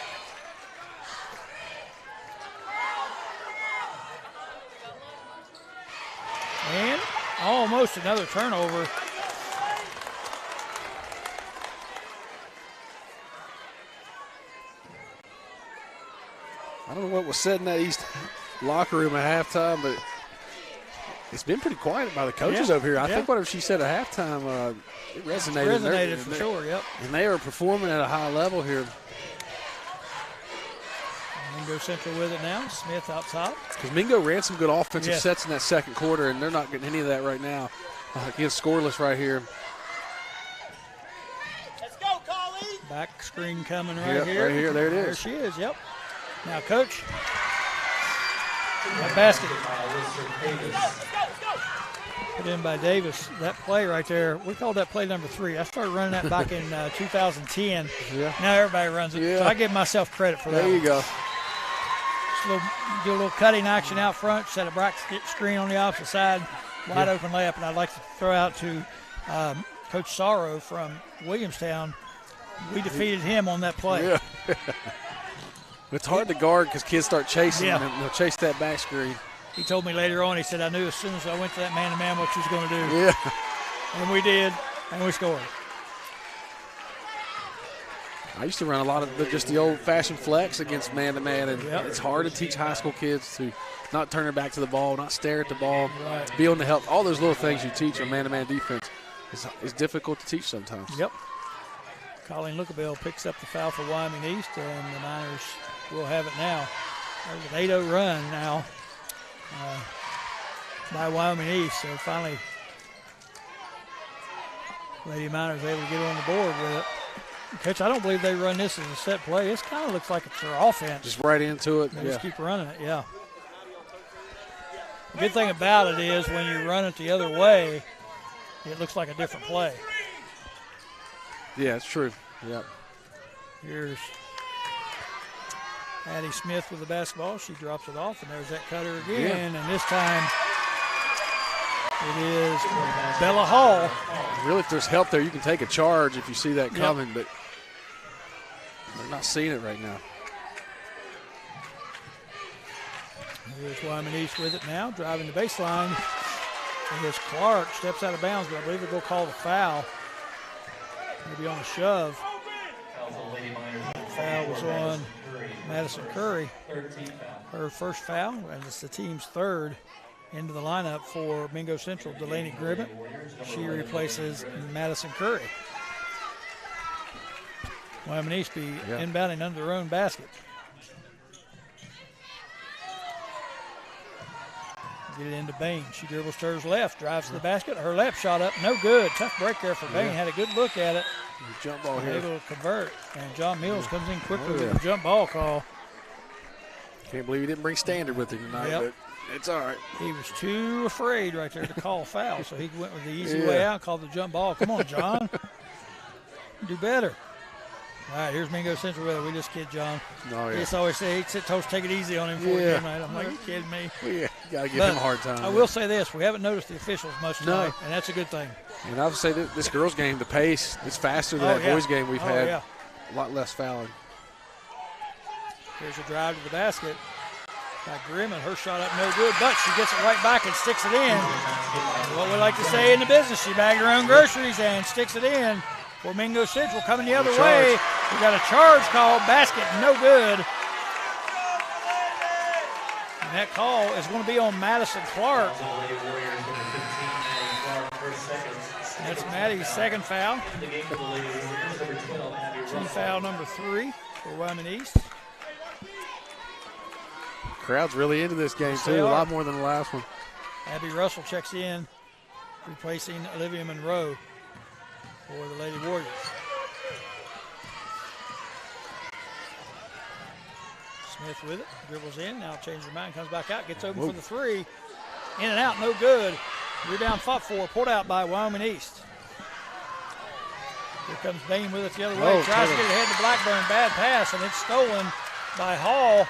And almost another turnover. I don't know what was said in that East locker room at halftime, but it's been pretty quiet by the coaches over here. I think whatever she said at halftime, it resonated. Resonated for sure, yep. And they are performing at a high level here. Mingo Central with it now. Smith out top. Because Mingo ran some good offensive sets in that second quarter, and they're not getting any of that right now. Again, scoreless right here. Let's go, Colleen. Back screen coming right here. Right here, there it is. There she is, yep. Now, Coach. That basket. Put in by Davis. That play right there, we called that play number 3. I started running that back in 2010. Yeah. Now everybody runs it. Yeah. So I give myself credit for that. There you go. Do a little cutting action out front, set a bracket screen on the opposite side, wide open layup, and I'd like to throw out to Coach Sorrow from Williamstown. We defeated him on that play. Yeah. It's hard to guard because kids start chasing and they'll chase that back screen. He told me later on, he said, I knew as soon as I went to that man-to-man what she was going to do. Yeah. And we did, and we scored. I used to run a lot of just the old-fashioned flex against man-to-man, and it's hard to teach high school kids to not turn their back to the ball, not stare at the ball, to be able to help. All those little things you teach on man-to-man defense is difficult to teach sometimes. Yep. Colleen Lookabell picks up the foul for Wyoming East, and the Miners will have it now. There's an 8-0 run now by Wyoming East, so finally Lady Miners able to get on the board with it. Coach, I don't believe they run this as a set play. This kind of looks like it's their offense. Just right into it. They just keep running it, yeah. The good thing about it is when you run it the other way, it looks like a different play. Yeah, it's true. Yep. Here's Addie Smith with the basketball. She drops it off, and there's that cutter again. And this time it is Bella Hall. Really, if there's help there, you can take a charge if you see that coming, but they're not seeing it right now. Here's Wyoming East with it now, driving the baseline. And here's Clark, steps out of bounds, but I believe they'll go call the foul. Maybe on a shove. Foul was on Madison Curry. Her first foul, and it's the team's third. Into the lineup for Mingo Central, Delaney Gribbett. She replaces Madison Curry. Wyoming East be inbounding under their own basket. Get it into Bain. She dribbles to her left, drives to the basket. Her left shot up, no good. Tough break there for Bain. Had a good look at it. Jump ball here. Able to convert. And John Mills comes in quickly with a jump ball call. Can't believe he didn't bring standard with him tonight, but it's all right. He was too afraid right there to call a foul, so he went with the easy way out, called the jump ball. Come on, John. Do better. All right, here's Mingo Central with it. We just kid John. Oh, yeah. He just always say, sit toast, take it easy on him before the game night. I'm like, you kidding me? Well, you got to give him a hard time. I will say this. We haven't noticed the officials much tonight, and that's a good thing. And I would say that this girls' game, the pace is faster than that boys' game we've had. A lot less fouling. Here's a drive to the basket by Grimm, and her shot up no good, but she gets it right back and sticks it in. What we like to say in the business, she bagged her own groceries and sticks it in. For Mingo Central coming the other way. We got a charge call, basket no good. And that call is going to be on Madison Clark. That's Maddie's second foul. Team foul number 3 for Wyoming East. Crowd's really into this game, too. A lot more than the last one. Abby Russell checks in, replacing Olivia Monroe for the Lady Warriors. Smith with it, dribbles in, now changes her mind, comes back out, gets open for the three. In and out, no good. Rebound fought for, pulled out by Wyoming East. Here comes Bain with it the other way, tries to get it ahead to Blackburn, bad pass, and it's stolen by Hall.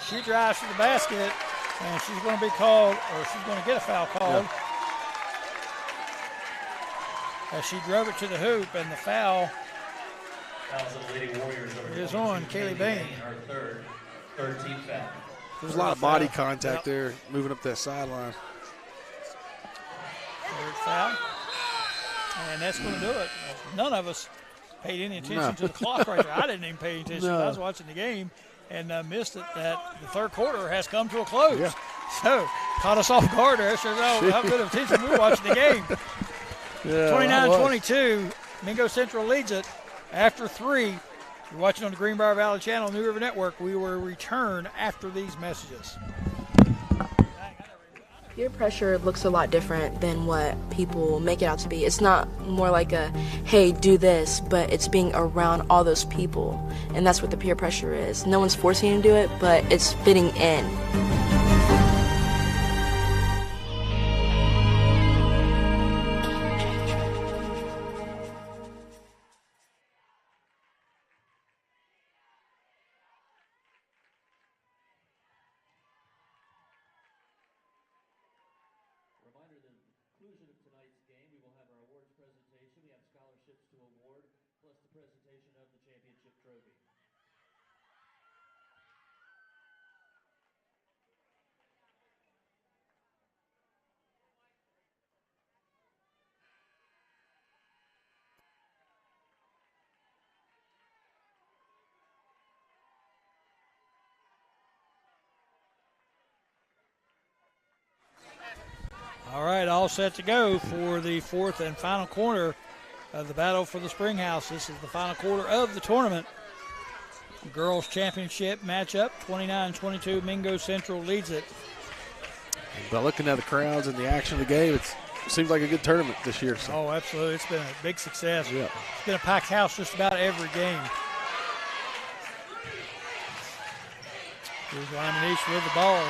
She drives to the basket, and she's going to be called, or she's going to get a foul called. As she drove it to the hoop, and the foul is on Kaylee Bain. There's a lot of body contact there, moving up that sideline. Third foul. And that's going to do it. None of us paid any attention to the clock right there. I didn't even pay attention. I was watching the game and missed it that the third quarter has come to a close. So, caught us off guard there. Shows how good of attention we were watching the game. 29-22, Mingo Central leads it after 3. You're watching on the Greenbrier Valley Channel, New River Network. We will return after these messages. Peer pressure looks a lot different than what people make it out to be. It's not more like a, hey, do this, but it's being around all those people. And that's what the peer pressure is. No one's forcing you to do it, but it's fitting in. All right, all set to go for the fourth and final quarter of the battle for the Springhouse. This is the final quarter of the tournament. Girls Championship matchup, 29-22. Mingo Central leads it. But looking at the crowds and the action of the game, it seems like a good tournament this year. So. Oh, absolutely. It's been a big success. Yeah. It's been a packed house just about every game. Here's Wyoming East with the ball.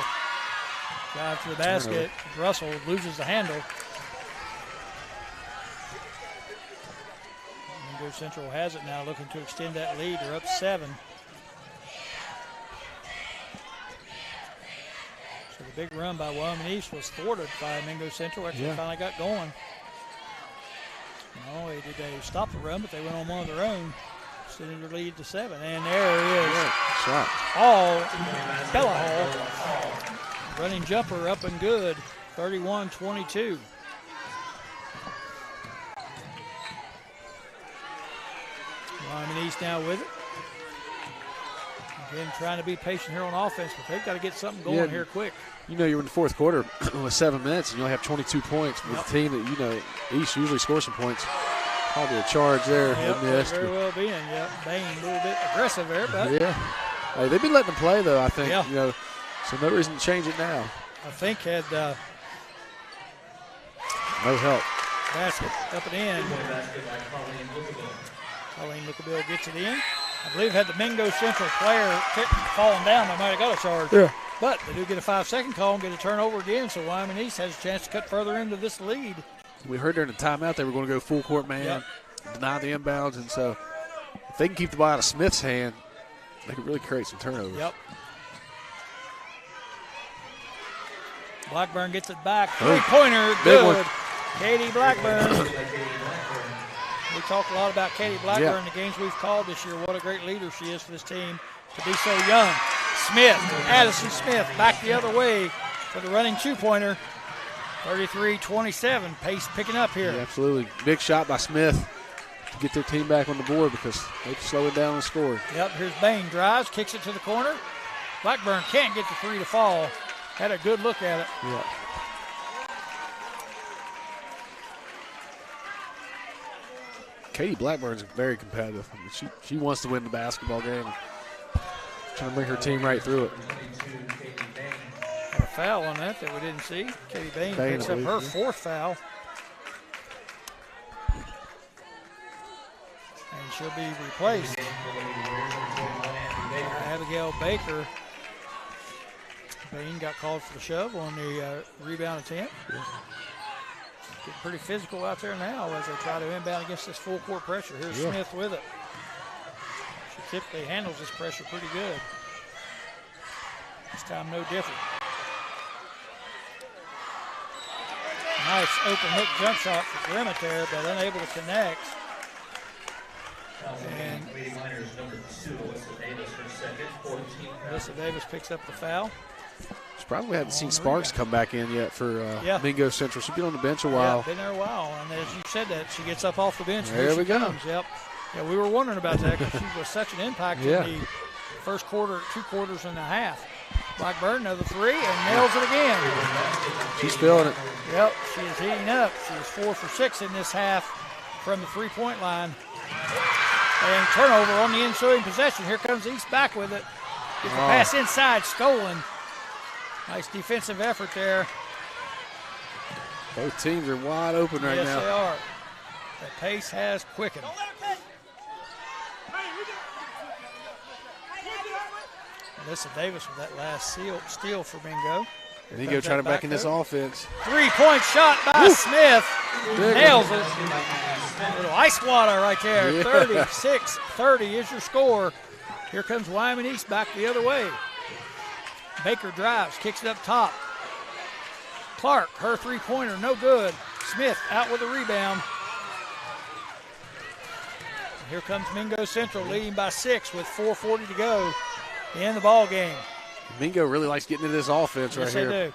Drive to the basket. Russell loses the handle. Mingo Central has it now, looking to extend that lead. They're up 7. So the big run by Wyoming East was thwarted by Mingo Central. Actually finally got going. No, they stopped the run, but they went on one of their own. Extending their lead to 7. And there it is. Shot. Bella Hall. Running jumper up and good. 31-22. Wyoming East now with it. Again, trying to be patient here on offense, but they've got to get something going here quick. You know, you're in the fourth quarter with 7 minutes, and you only have 22 points with a team that, you know, East usually scores some points. Probably a charge there. Yep, very well being. Yep, Bain a little bit aggressive there, but hey, they've been letting them play though. I think you know, so no reason to change it now. I think had no help. Basket up and in. Colleen Luckabill gets it in. I believe had the Mingo Central player falling down, they might have got a charge. Yeah. But they do get a 5-second call and get a turnover again, so Wyoming East has a chance to cut further into this lead. We heard during the timeout they were going to go full court man, deny the inbounds, and so if they can keep the ball out of Smith's hand, they can really create some turnovers. Yep. Blackburn gets it back. Three-pointer, good. Katie Blackburn. We talked a lot about Katie Blackburn in the games we've called this year. What a great leader she is for this team to be so young. Smith, Addison Smith, back the other way for the running two-pointer. 33-27, pace picking up here. Yeah, absolutely. Big shot by Smith to get their team back on the board because they've slowed it down and scored. Yep, here's Bain, drives, kicks it to the corner. Blackburn can't get the three to fall. Had a good look at it. Yeah. Katie Blackburn's very competitive. I mean, she wants to win the basketball game. Trying to bring her team right through it. Had a foul on that we didn't see. Katie Bain picks up her fourth foul. And she'll be replaced. Abigail Baker. Bain got called for the shove on the rebound attempt. Getting pretty physical out there now as they try to inbound against this full court pressure. Here's Smith with it. She typically handles this pressure pretty good. This time no different. Nice open hook jump shot for Grimmett there, but unable to connect. And Alyssa Davis picks up the foul. Probably haven't seen Sparks come back in yet for Mingo Central. She's been on the bench a while. Yeah, been there a while. And as you said that, she gets up off the bench. There we go. Yep. Yeah, we were wondering about that because she was such an impact in the first quarter, 2 quarters and a half. Blackburn, another three, and nails it again. She's feeling it. Yep, she is heating up. She was 4 for 6 in this half from the three-point line. And turnover on the ensuing possession. Here comes East back with it. Gets the pass inside, stolen. Nice defensive effort there. Both teams are wide open right now. Yes, they are. The pace has quickened. Alyssa Davis with that last steal for Mingo. Mingo trying to back in this offense. 3-point shot by Smith. Nails it. A little ice water right there. 36-30 is your score. Here comes Wyoming East back the other way. Baker drives, kicks it up top. Clark, her three-pointer, no good. Smith out with a rebound. And here comes Mingo Central leading by 6 with 4:40 to go in the ball game. Mingo really likes getting into this offense right here. Yes, they do.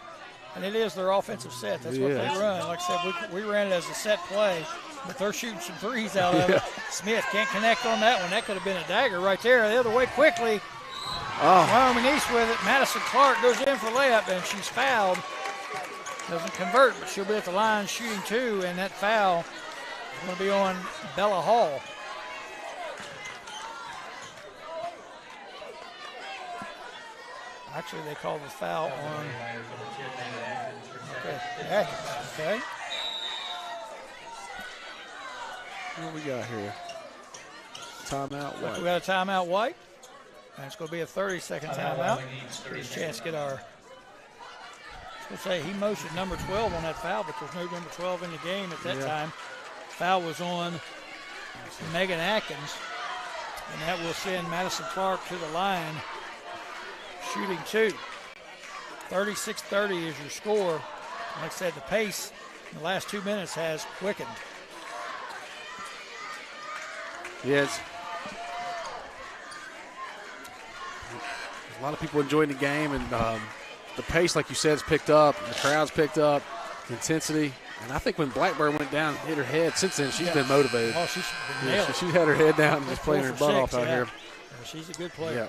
And it is their offensive set. That's what they run. Like I said, we ran it as a set play, but they're shooting some threes out of it. Smith can't connect on that one. That could have been a dagger right there. The other way quickly. Wyoming East with it. Madison Clark goes in for layup, and she's fouled. Doesn't convert, but she'll be at the line shooting 2, and that foul is going to be on Bella Hall. Actually, they called the foul on Atkins. Okay. What we got here? Timeout, White. We got a timeout, White. And it's going to be a 30-second timeout. Give a chance to get our. I was going to say, he motioned number 12 on that foul, but there's no number 12 in the game at that time. Foul was on Megan Atkins, and that will send Madison Clark to the line, shooting 2. 36-30 is your score. Like I said, the pace in the last 2 minutes has quickened. Yes. A lot of people enjoying the game, and the pace, like you said, has picked up. The crowd's picked up, the intensity. And I think when Blackburn went down and hit her head, since then she's been motivated. Oh, she's been nailing. She had her head down and just playing her butt off out here. Yeah, she's a good player. Yeah.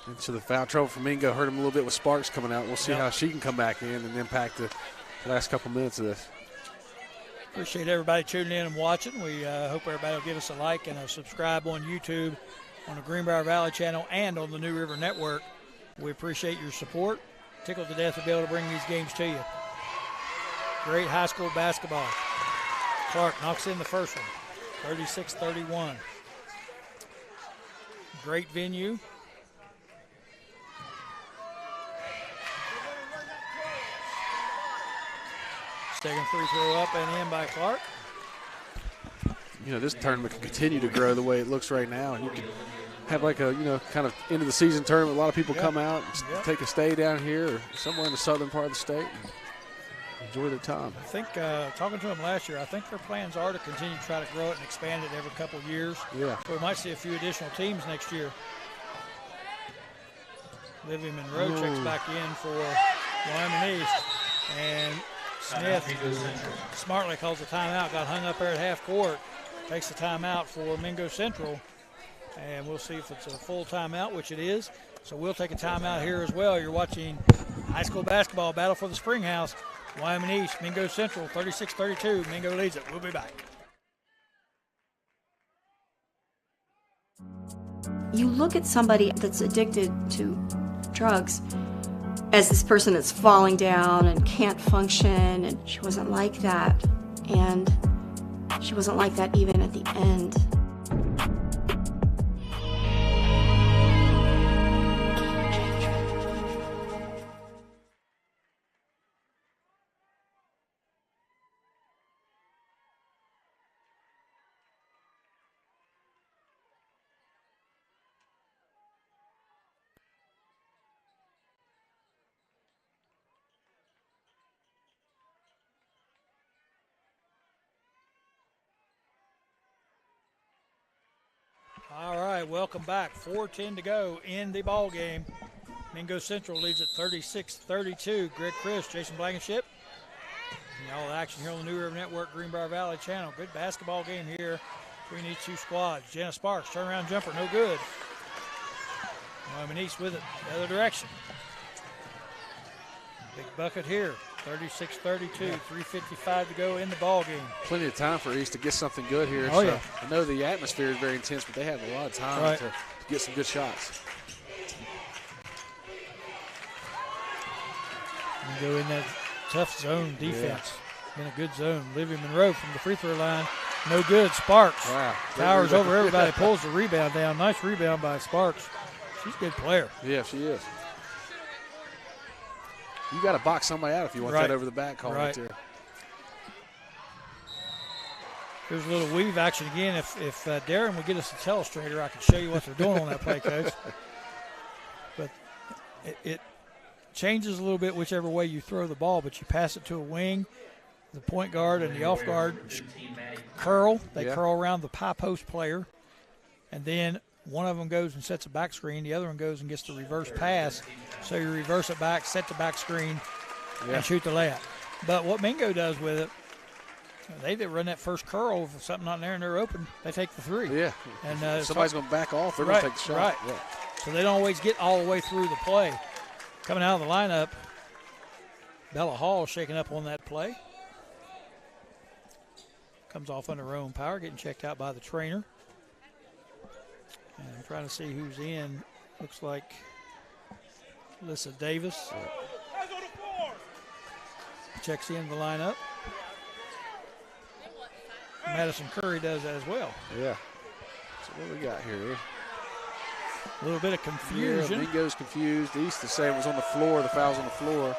And so the foul trouble for Mingo hurt him a little bit with Sparks coming out. We'll see how she can come back in and impact the last couple minutes of this. Appreciate everybody tuning in and watching. We hope everybody will give us a like and a subscribe on YouTube, on the Greenbrier Valley channel, and on the New River Network. We appreciate your support. Tickled to death to be able to bring these games to you. Great high school basketball. Clark knocks in the first one, 36-31. Great venue. Second free throw up and in by Clark. You know, this tournament can continue to grow the way it looks right now. And you can have like a, kind of end of the season tournament. A lot of people come out and take a stay down here or somewhere in the southern part of the state and enjoy their time. I think, talking to them last year, I think their plans are to continue to try to grow it and expand it every couple of years. Yeah. So we might see a few additional teams next year. Livy Monroe checks back in for Wyoming East. And Smith smartly calls the timeout, got hung up there at half court, takes the timeout for Mingo Central, and we'll see if it's a full timeout, which it is. So we'll take a timeout here as well. You're watching high school basketball battle for the Springhouse. Wyoming East, Mingo Central, 36-32. Mingo leads it. We'll be back. You look at somebody that's addicted to drugs as this person that's falling down and can't function, and she wasn't like that. And she wasn't like that even at the end. All right, welcome back. 4:10 to go in the ball game. Mingo Central leads at 36-32. Greg Chris, Jason Blankenship. And all the action here on the New River Network, Greenbrier Valley channel. Good basketball game here between these two squads. Jenna Sparks, turnaround jumper, no good. Wyoming East with it the other direction. Big bucket here. 36-32, 3:55 to go in the ball game. Plenty of time for East to get something good here. Oh, yeah. I know the atmosphere is very intense, but they have a lot of time to get some good shots. And go in that tough zone defense. Been a good zone. Livy Monroe from the free throw line. No good. Sparks. Wow. Towers over everybody. Pulls the rebound down. Nice rebound by Sparks. She's a good player. Yeah, she is. You got to box somebody out if you want that over the back call right there. Here's a little weave action again. If Darren would get us a telestrator, I could show you what they're doing on that play, Coach. But it changes a little bit whichever way you throw the ball, but you pass it to a wing, the point guard and the off guard curl. They curl around the high post player, and then one of them goes and sets a back screen. The other one goes and gets the reverse pass. So you reverse it back, set the back screen, and shoot the layup. But what Mingo does with it, they run that first curl. If something not there and they're open, they take the three. Yeah. And somebody's going to back off. They're going to take the shot. Right. Yeah. So they don't always get all the way through the play. Coming out of the lineup, Bella Hall shaking up on that play. Comes off under her own power, getting checked out by the trainer. And I'm trying to see who's in. Looks like Alyssa Davis. Checks in the lineup. Madison Curry does that as well. Yeah. So what do we got here? A little bit of confusion. Yeah, Mingo's confused. East is saying it was on the floor. The foul's on the floor.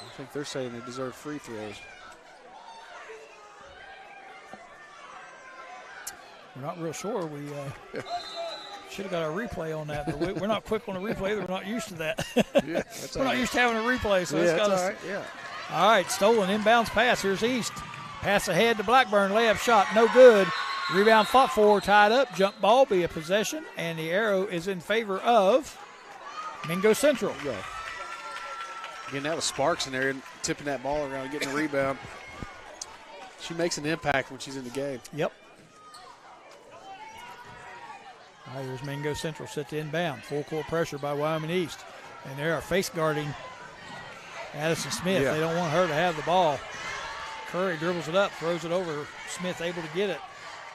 I think they're saying they deserve free throws. We're not real sure. We should have got our replay on that, but we're not quick on the replay either. We're not used to that. Yeah, that's we're not used to having a replay, so yeah, it's got that's us. all right. Yeah. All right, stolen inbounds pass. Here's East. Pass ahead to Blackburn. Layup shot, no good. Rebound fought for, tied up. Jump ball, be a possession, and the arrow is in favor of Mingo Central. Yeah. Again, that was Sparks in there, tipping that ball around, getting the rebound. She makes an impact when she's in the game. Yep. All right, here's Mingo Central set to inbound. Full court pressure by Wyoming East. And they are face guarding Addison Smith. Yeah. They don't want her to have the ball. Curry dribbles it up, throws it over. Smith able to get it.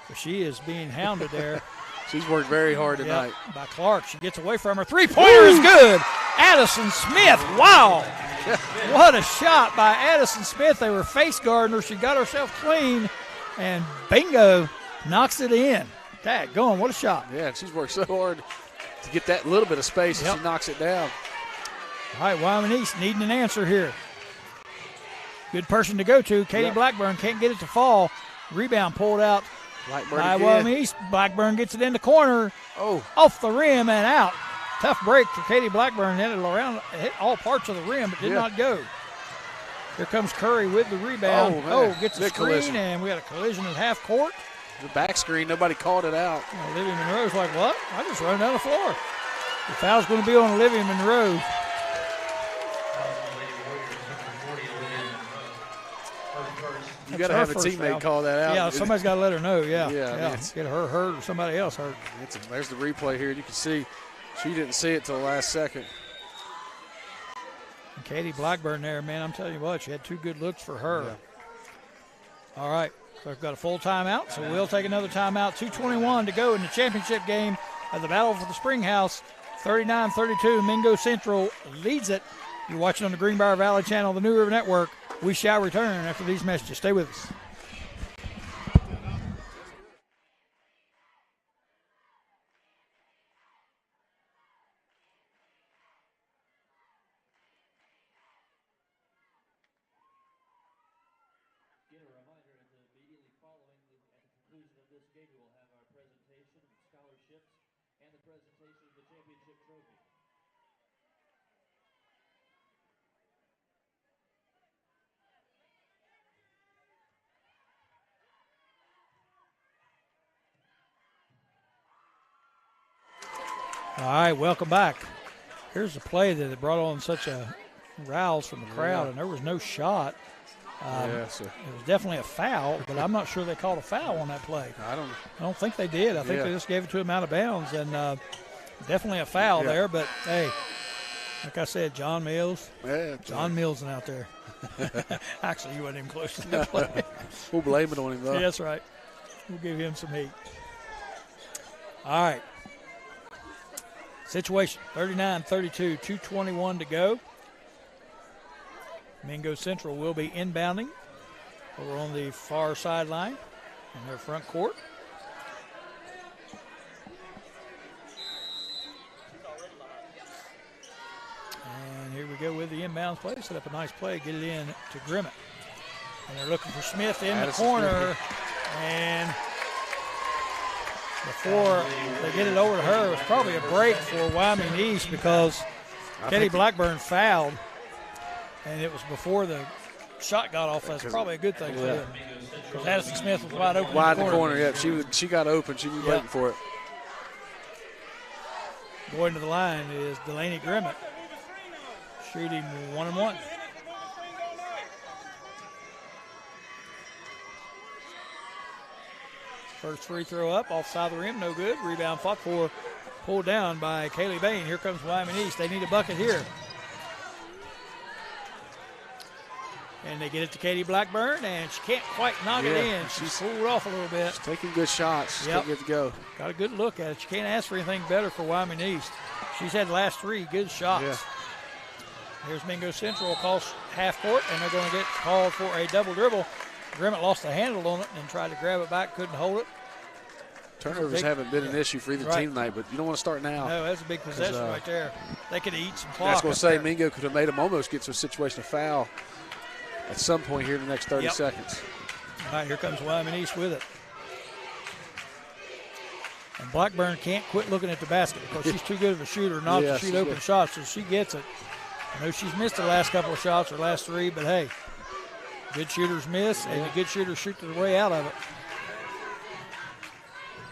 But she is being hounded there. She's worked very hard tonight. Yep, by Clark. She gets away from her. Three-pointer is good. Addison Smith. Wow. What a shot by Addison Smith. They were face guarding her. She got herself clean. And bingo, knocks it in. Daggone, what a shot. Yeah, and she's worked so hard to get that little bit of space, and she knocks it down. All right, Wyoming East needing an answer here. Good person to go to. Katie Blackburn can't get it to fall. Rebound pulled out by Wyoming East. Blackburn gets it in the corner. Oh. Off the rim and out. Tough break for Katie Blackburn. Hit all parts of the rim, but did not go. Here comes Curry with the rebound. Gets a screen, collision. And we got a collision at half court. The back screen, nobody called it out. Olivia Monroe's like, what? I just run down the floor. The foul's going to be on Olivia Monroe. You got to have a teammate call that out. Yeah, somebody's got to let her know. Yeah. I mean, get her hurt or somebody else hurt. There's the replay here. You can see she didn't see it till the last second. And Katie Blackburn there, man, I'm telling you what, she had two good looks for her. Yeah. All right, so we've got a full timeout, so we'll take another timeout. 2:21 to go in the championship game of the Battle for the Springhouse. 39-32, Mingo Central leads it. You're watching on the Greenbrier Valley Channel, the New River Network. We shall return after these messages. Stay with us. Again, a reminder that immediately following at the conclusion of this game, we will have our presentation of scholarships and the presentation of the championship trophy. All right, welcome back. Here's a play that brought on such a rouse from the crowd, and there was no shot. It was definitely a foul, but I'm not sure they called a foul on that play. I don't think they did. I think they just gave it to him out of bounds, and definitely a foul there. But, hey, like I said, John Mills. Yeah, John Millsing out there. Actually, he wasn't even close to that play. We'll blame it on him, though. Yeah, that's right. We'll give him some heat. All right. Situation, 39-32, 2:21 to go. Mingo Central will be inbounding over on the far sideline in their front court. And here we go with the inbounds play. Set up a nice play, get it in to Grimmett. And they're looking for Smith in the corner. And before they get it over to her, it was probably a break for Wyoming East because Katie Blackburn fouled, and it was before the shot got off. That's probably a good thing for them because Addison Smith was wide open. Wide in the corner, yeah. She got open. She was waiting for it. Going to the line is Delaney Grimmett, shooting 1-and-1. First free throw up, offside the rim, no good. Rebound fought for, pulled down by Kaylee Bain. Here comes Wyoming East. They need a bucket here. And they get it to Katie Blackburn, and she can't quite knock it in. She's pulled off a little bit. She's taking good shots. She's can't get to go. Got a good look at it. You can't ask for anything better for Wyoming East. She's had the last 3 good shots. Yeah. Here's Mingo Central across half court, and they're going to get called for a double dribble. Grimmett lost the handle on it and tried to grab it back, couldn't hold it. Turnovers haven't been an issue for either team tonight, but you don't want to start now. No, that's a big possession right there. They could eat some clock. I was going to say, Mingo could have made them almost get to a situation of foul at some point here in the next 30 seconds. All right, here comes Wyoming East with it. And Blackburn can't quit looking at the basket because she's too good of a shooter not to shoot open shots, so she gets it. I know she's missed the last couple of shots, her last 3, but hey, good shooters miss, and the good shooters shoot their way out of it.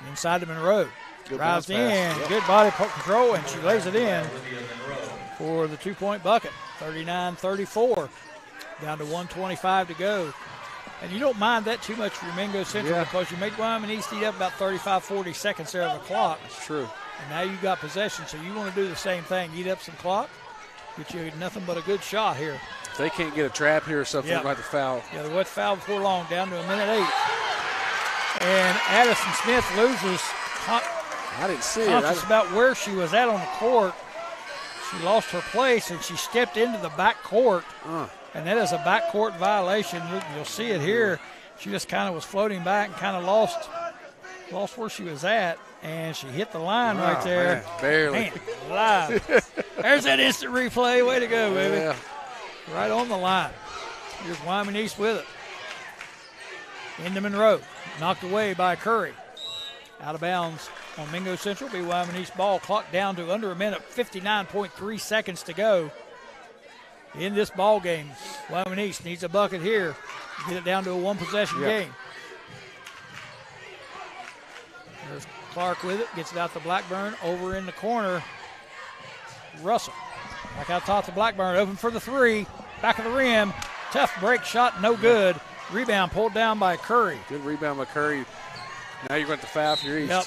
Inside to Monroe. Drives in, good body control, and she lays it in for the 2-point bucket. 39-34. Down to 1:25 to go. And you don't mind that too much for Mingo Central because you make Wyoming East eat up about 35, 40 seconds there of the clock. That's true. And now you've got possession, so you want to do the same thing. Eat up some clock, get you nothing but a good shot here. If they can't get a trap here or something, they're going to have to foul. Yeah, they went foul before long, down to a minute 8. And Addison Smith loses. I didn't see it. Conscious about where she was at on the court. She lost her place, and she stepped into the back court. And that is a backcourt violation. You'll see it here. She just kind of was floating back and kind of lost where she was at, and she hit the line right there. Man, barely. Man, live. There's that instant replay. Way to go, baby. Yeah. Right on the line. Here's Wyoming East with it. Into Monroe. Knocked away by Curry. Out of bounds on Mingo Central. Be Wyoming East ball. Clock down to under a minute. 59.3 seconds to go in this ball game. Wyoming East needs a bucket here. Get it down to a 1-possession game. There's Clark with it. Gets it out to Blackburn. Over in the corner. Russell. Back out top to Blackburn. Open for the 3. Back of the rim. Tough break shot. No good. Rebound pulled down by Curry. Good rebound by Curry. Now you're going to foul for your East. Yep.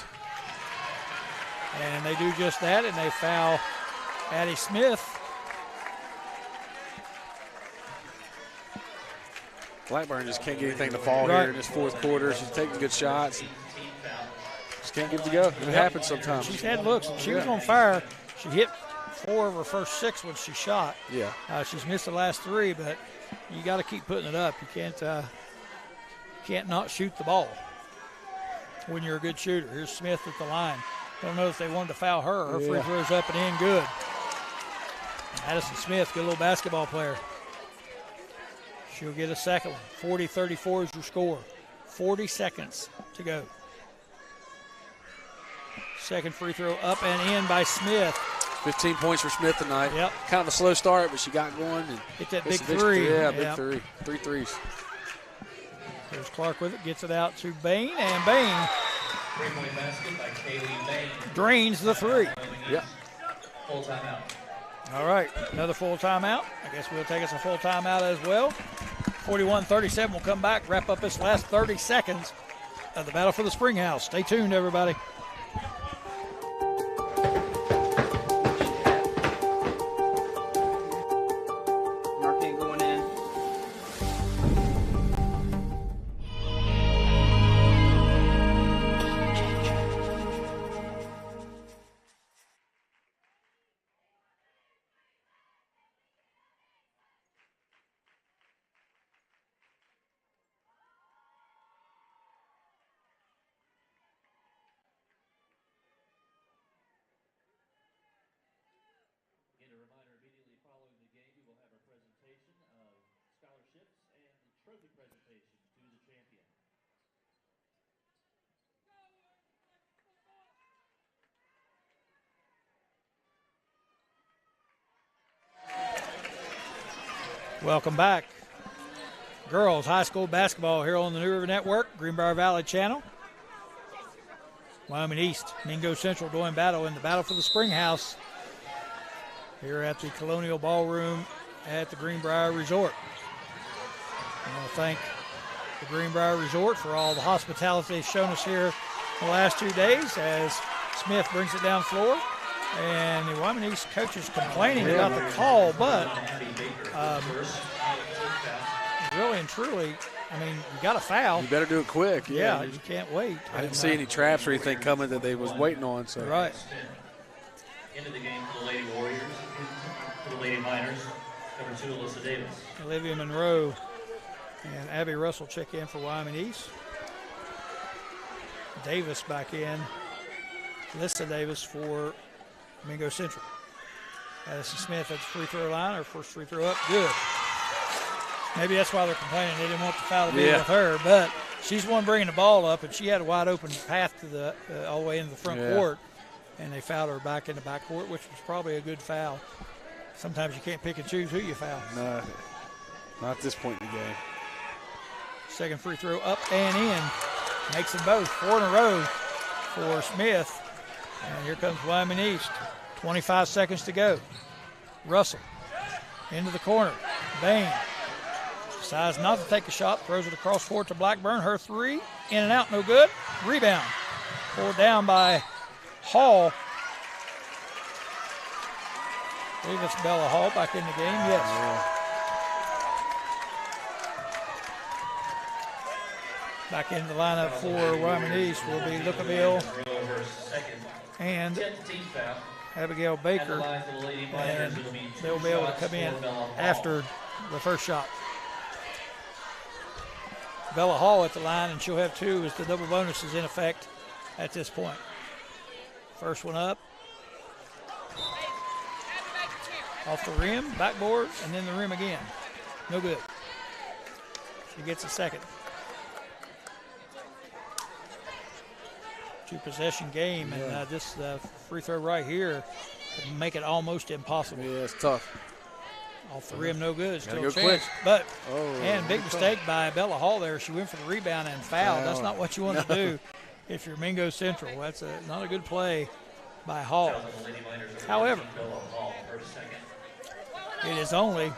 And they do just that, and they foul Addie Smith. Blackburn just can't get anything to fall here in this fourth quarter. She's taking good shots. Just can't get it to go. It happens sometimes. She's had looks. She was on fire. She hit 4 of her first 6 when she shot. Yeah. She's missed the last 3, but you got to keep putting it up. You can't not shoot the ball when you're a good shooter. Here's Smith at the line. Don't know if they wanted to foul her. Her free throw's up and in good. Addison Smith, good little basketball player. She'll get a second one. 40-34 is your score. 40 seconds to go. Second free throw up and in by Smith. 15 points for Smith tonight. Yep. Kind of a slow start, but she got going. And hit that big 3. Yeah, big 3. 3 threes. There's Clark with it. Gets it out to Bain, and Bain drains the 3. Yep. Full timeout. All right, another full timeout. I guess we'll take us a full timeout as well. 41-37 will come back, wrap up this last 30 seconds of the battle for the Spring House. Stay tuned, everybody. Trophy presentation to the champion. Welcome back. Girls high school basketball here on the New River Network, Greenbrier Valley Channel. Wyoming East, Mingo Central doing battle in the battle for the Spring House here at the Colonial Ballroom at the Greenbrier Resort. I want to thank the Greenbrier Resort for all the hospitality they've shown us here the last 2 days as Smith brings it down floor. And the Wyoming East coach is complaining about the call, but really and truly, I mean, you got a foul. You better do it quick. Yeah, you can't wait. I didn't see any traps or anything coming that they was waiting on. So right. Into the game for the Lady Warriors, for the Lady Miners, number 2, Alyssa Davis. Olivia Monroe and Abby Russell check in for Wyoming East. Davis back in. Alyssa Davis for Mingo Central. Addison Smith at the free throw line. Her first free throw up. Good. Maybe that's why they're complaining. They didn't want the foul to be with her, but she's one bringing the ball up, and she had a wide open path to the all the way into the front court, and they fouled her back in the back court, which was probably a good foul. Sometimes you can't pick and choose who you foul. No, not at this point in the game. Second free throw up and in. Makes them both. 4 in a row for Smith. And here comes Wyoming East. 25 seconds to go. Russell into the corner. Bain decides not to take a shot. Throws it across court to Blackburn. Her three. In and out. No good. Rebound. Pulled down by Hall. I believe it's Bella Hall back in the game. Yes. Back in the lineup for Wyoming East will be Lookaville and Abigail Baker, and they'll be able to come in after the first shot. Bella Hall at the line, and she'll have 2 as the double bonus is in effect at this point. First one up. Off the rim, backboard, and then the rim again. No good. She gets a second. 2-possession game, and this free throw right here could make it almost impossible. Yeah, it's tough. Off the rim, no good. Still go a chance. quick. But, and big mistake by Bella Hall there. She went for the rebound and fouled. That's not what you want to do if you're Mingo Central. That's not a good play by Hall. However, it is only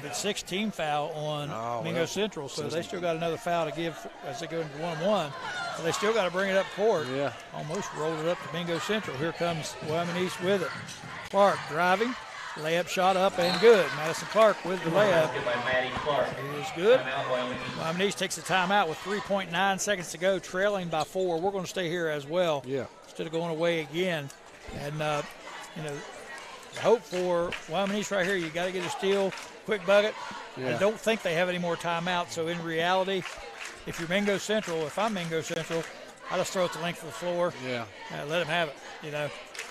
the 16 foul on Mingo Central, so they still got another foul to give as they go into 1-1. So they still got to bring it up court. Yeah. Almost rolled it up to Mingo Central. Here comes Wyoming East with it. Clark driving, layup shot up and good. Madison Clark with the layup. It is good. Wyoming East takes a timeout with 3.9 seconds to go, trailing by 4. We're going to stay here as well. Yeah. Instead of going away again. And, hope for Wyoming East right here, you got to get a steal, quick bucket. I don't think they have any more timeouts. So in reality, if you're Mingo Central, if I'm Mingo Central, I just throw it the length of the floor. Yeah. Let them have it,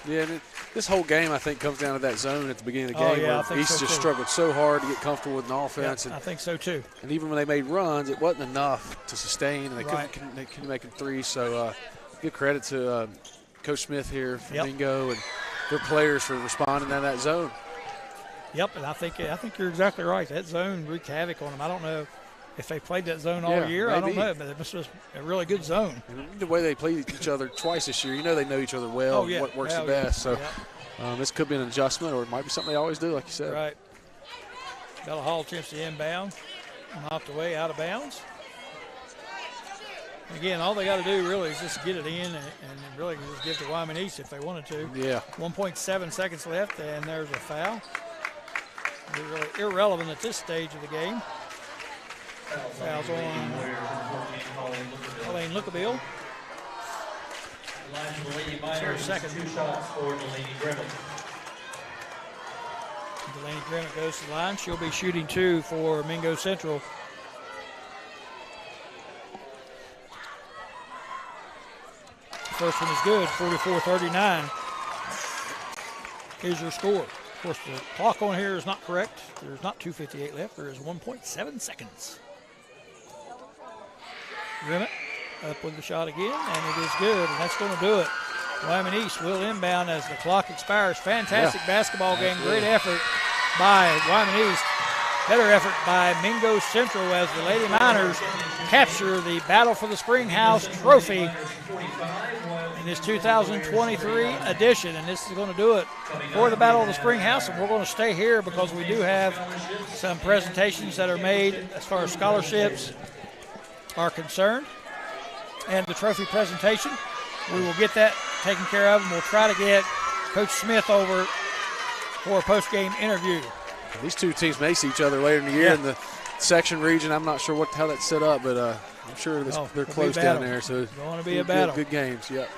Yeah, this whole game, I think, comes down to that zone at the beginning of the game where East just struggled so hard to get comfortable with an offense. I think so, too. And even when they made runs, it wasn't enough to sustain, and they couldn't make threes. So give credit to Coach Smith here for Mingo and their players for responding to that zone. Yep, and I think you're exactly right. That zone wreaked havoc on them. I don't know if they played that zone all year. Maybe. I don't know, but it was a really good zone. And the way they played each other twice this year, they know each other well. What works the best. So this could be an adjustment, or it might be something they always do, like you said. Right. Bella Hall attempts to inbound, knocked away out of bounds. Again, all they got to do really is just get it in and really just give to Wyoming East if they wanted to. Yeah. 1.7 seconds left, and there's a foul. Really irrelevant at this stage of the game. Fouls on Colleen Lookaville. Second. 2 shots for Delaney Grimmett. Delaney Grimmett goes to the line. She'll be shooting 2 for Mingo Central. First one is good, 44-39. Here's your score. Of course, the clock on here is not correct. There's not 2:58 left. There is 1.7 seconds. Grimmett up with the shot again, and it is good, and that's going to do it. Wyoming East will inbound as the clock expires. Fantastic basketball game. Great effort by Wyoming East. Better effort by Mingo Central as the Lady Miners capture the Battle for the Springhouse Trophy in this 2023 edition. And this is going to do it for the Battle of the Springhouse. And we're going to stay here because we do have some presentations that are made as far as scholarships are concerned. And the trophy presentation, we will get that taken care of, and we'll try to get Coach Smith over for a post-game interview. These two teams may see each other later in the year in the section region. I'm not sure how that's set up, but I'm sure they're close down there. So it's going to be a battle. Good games. Yep.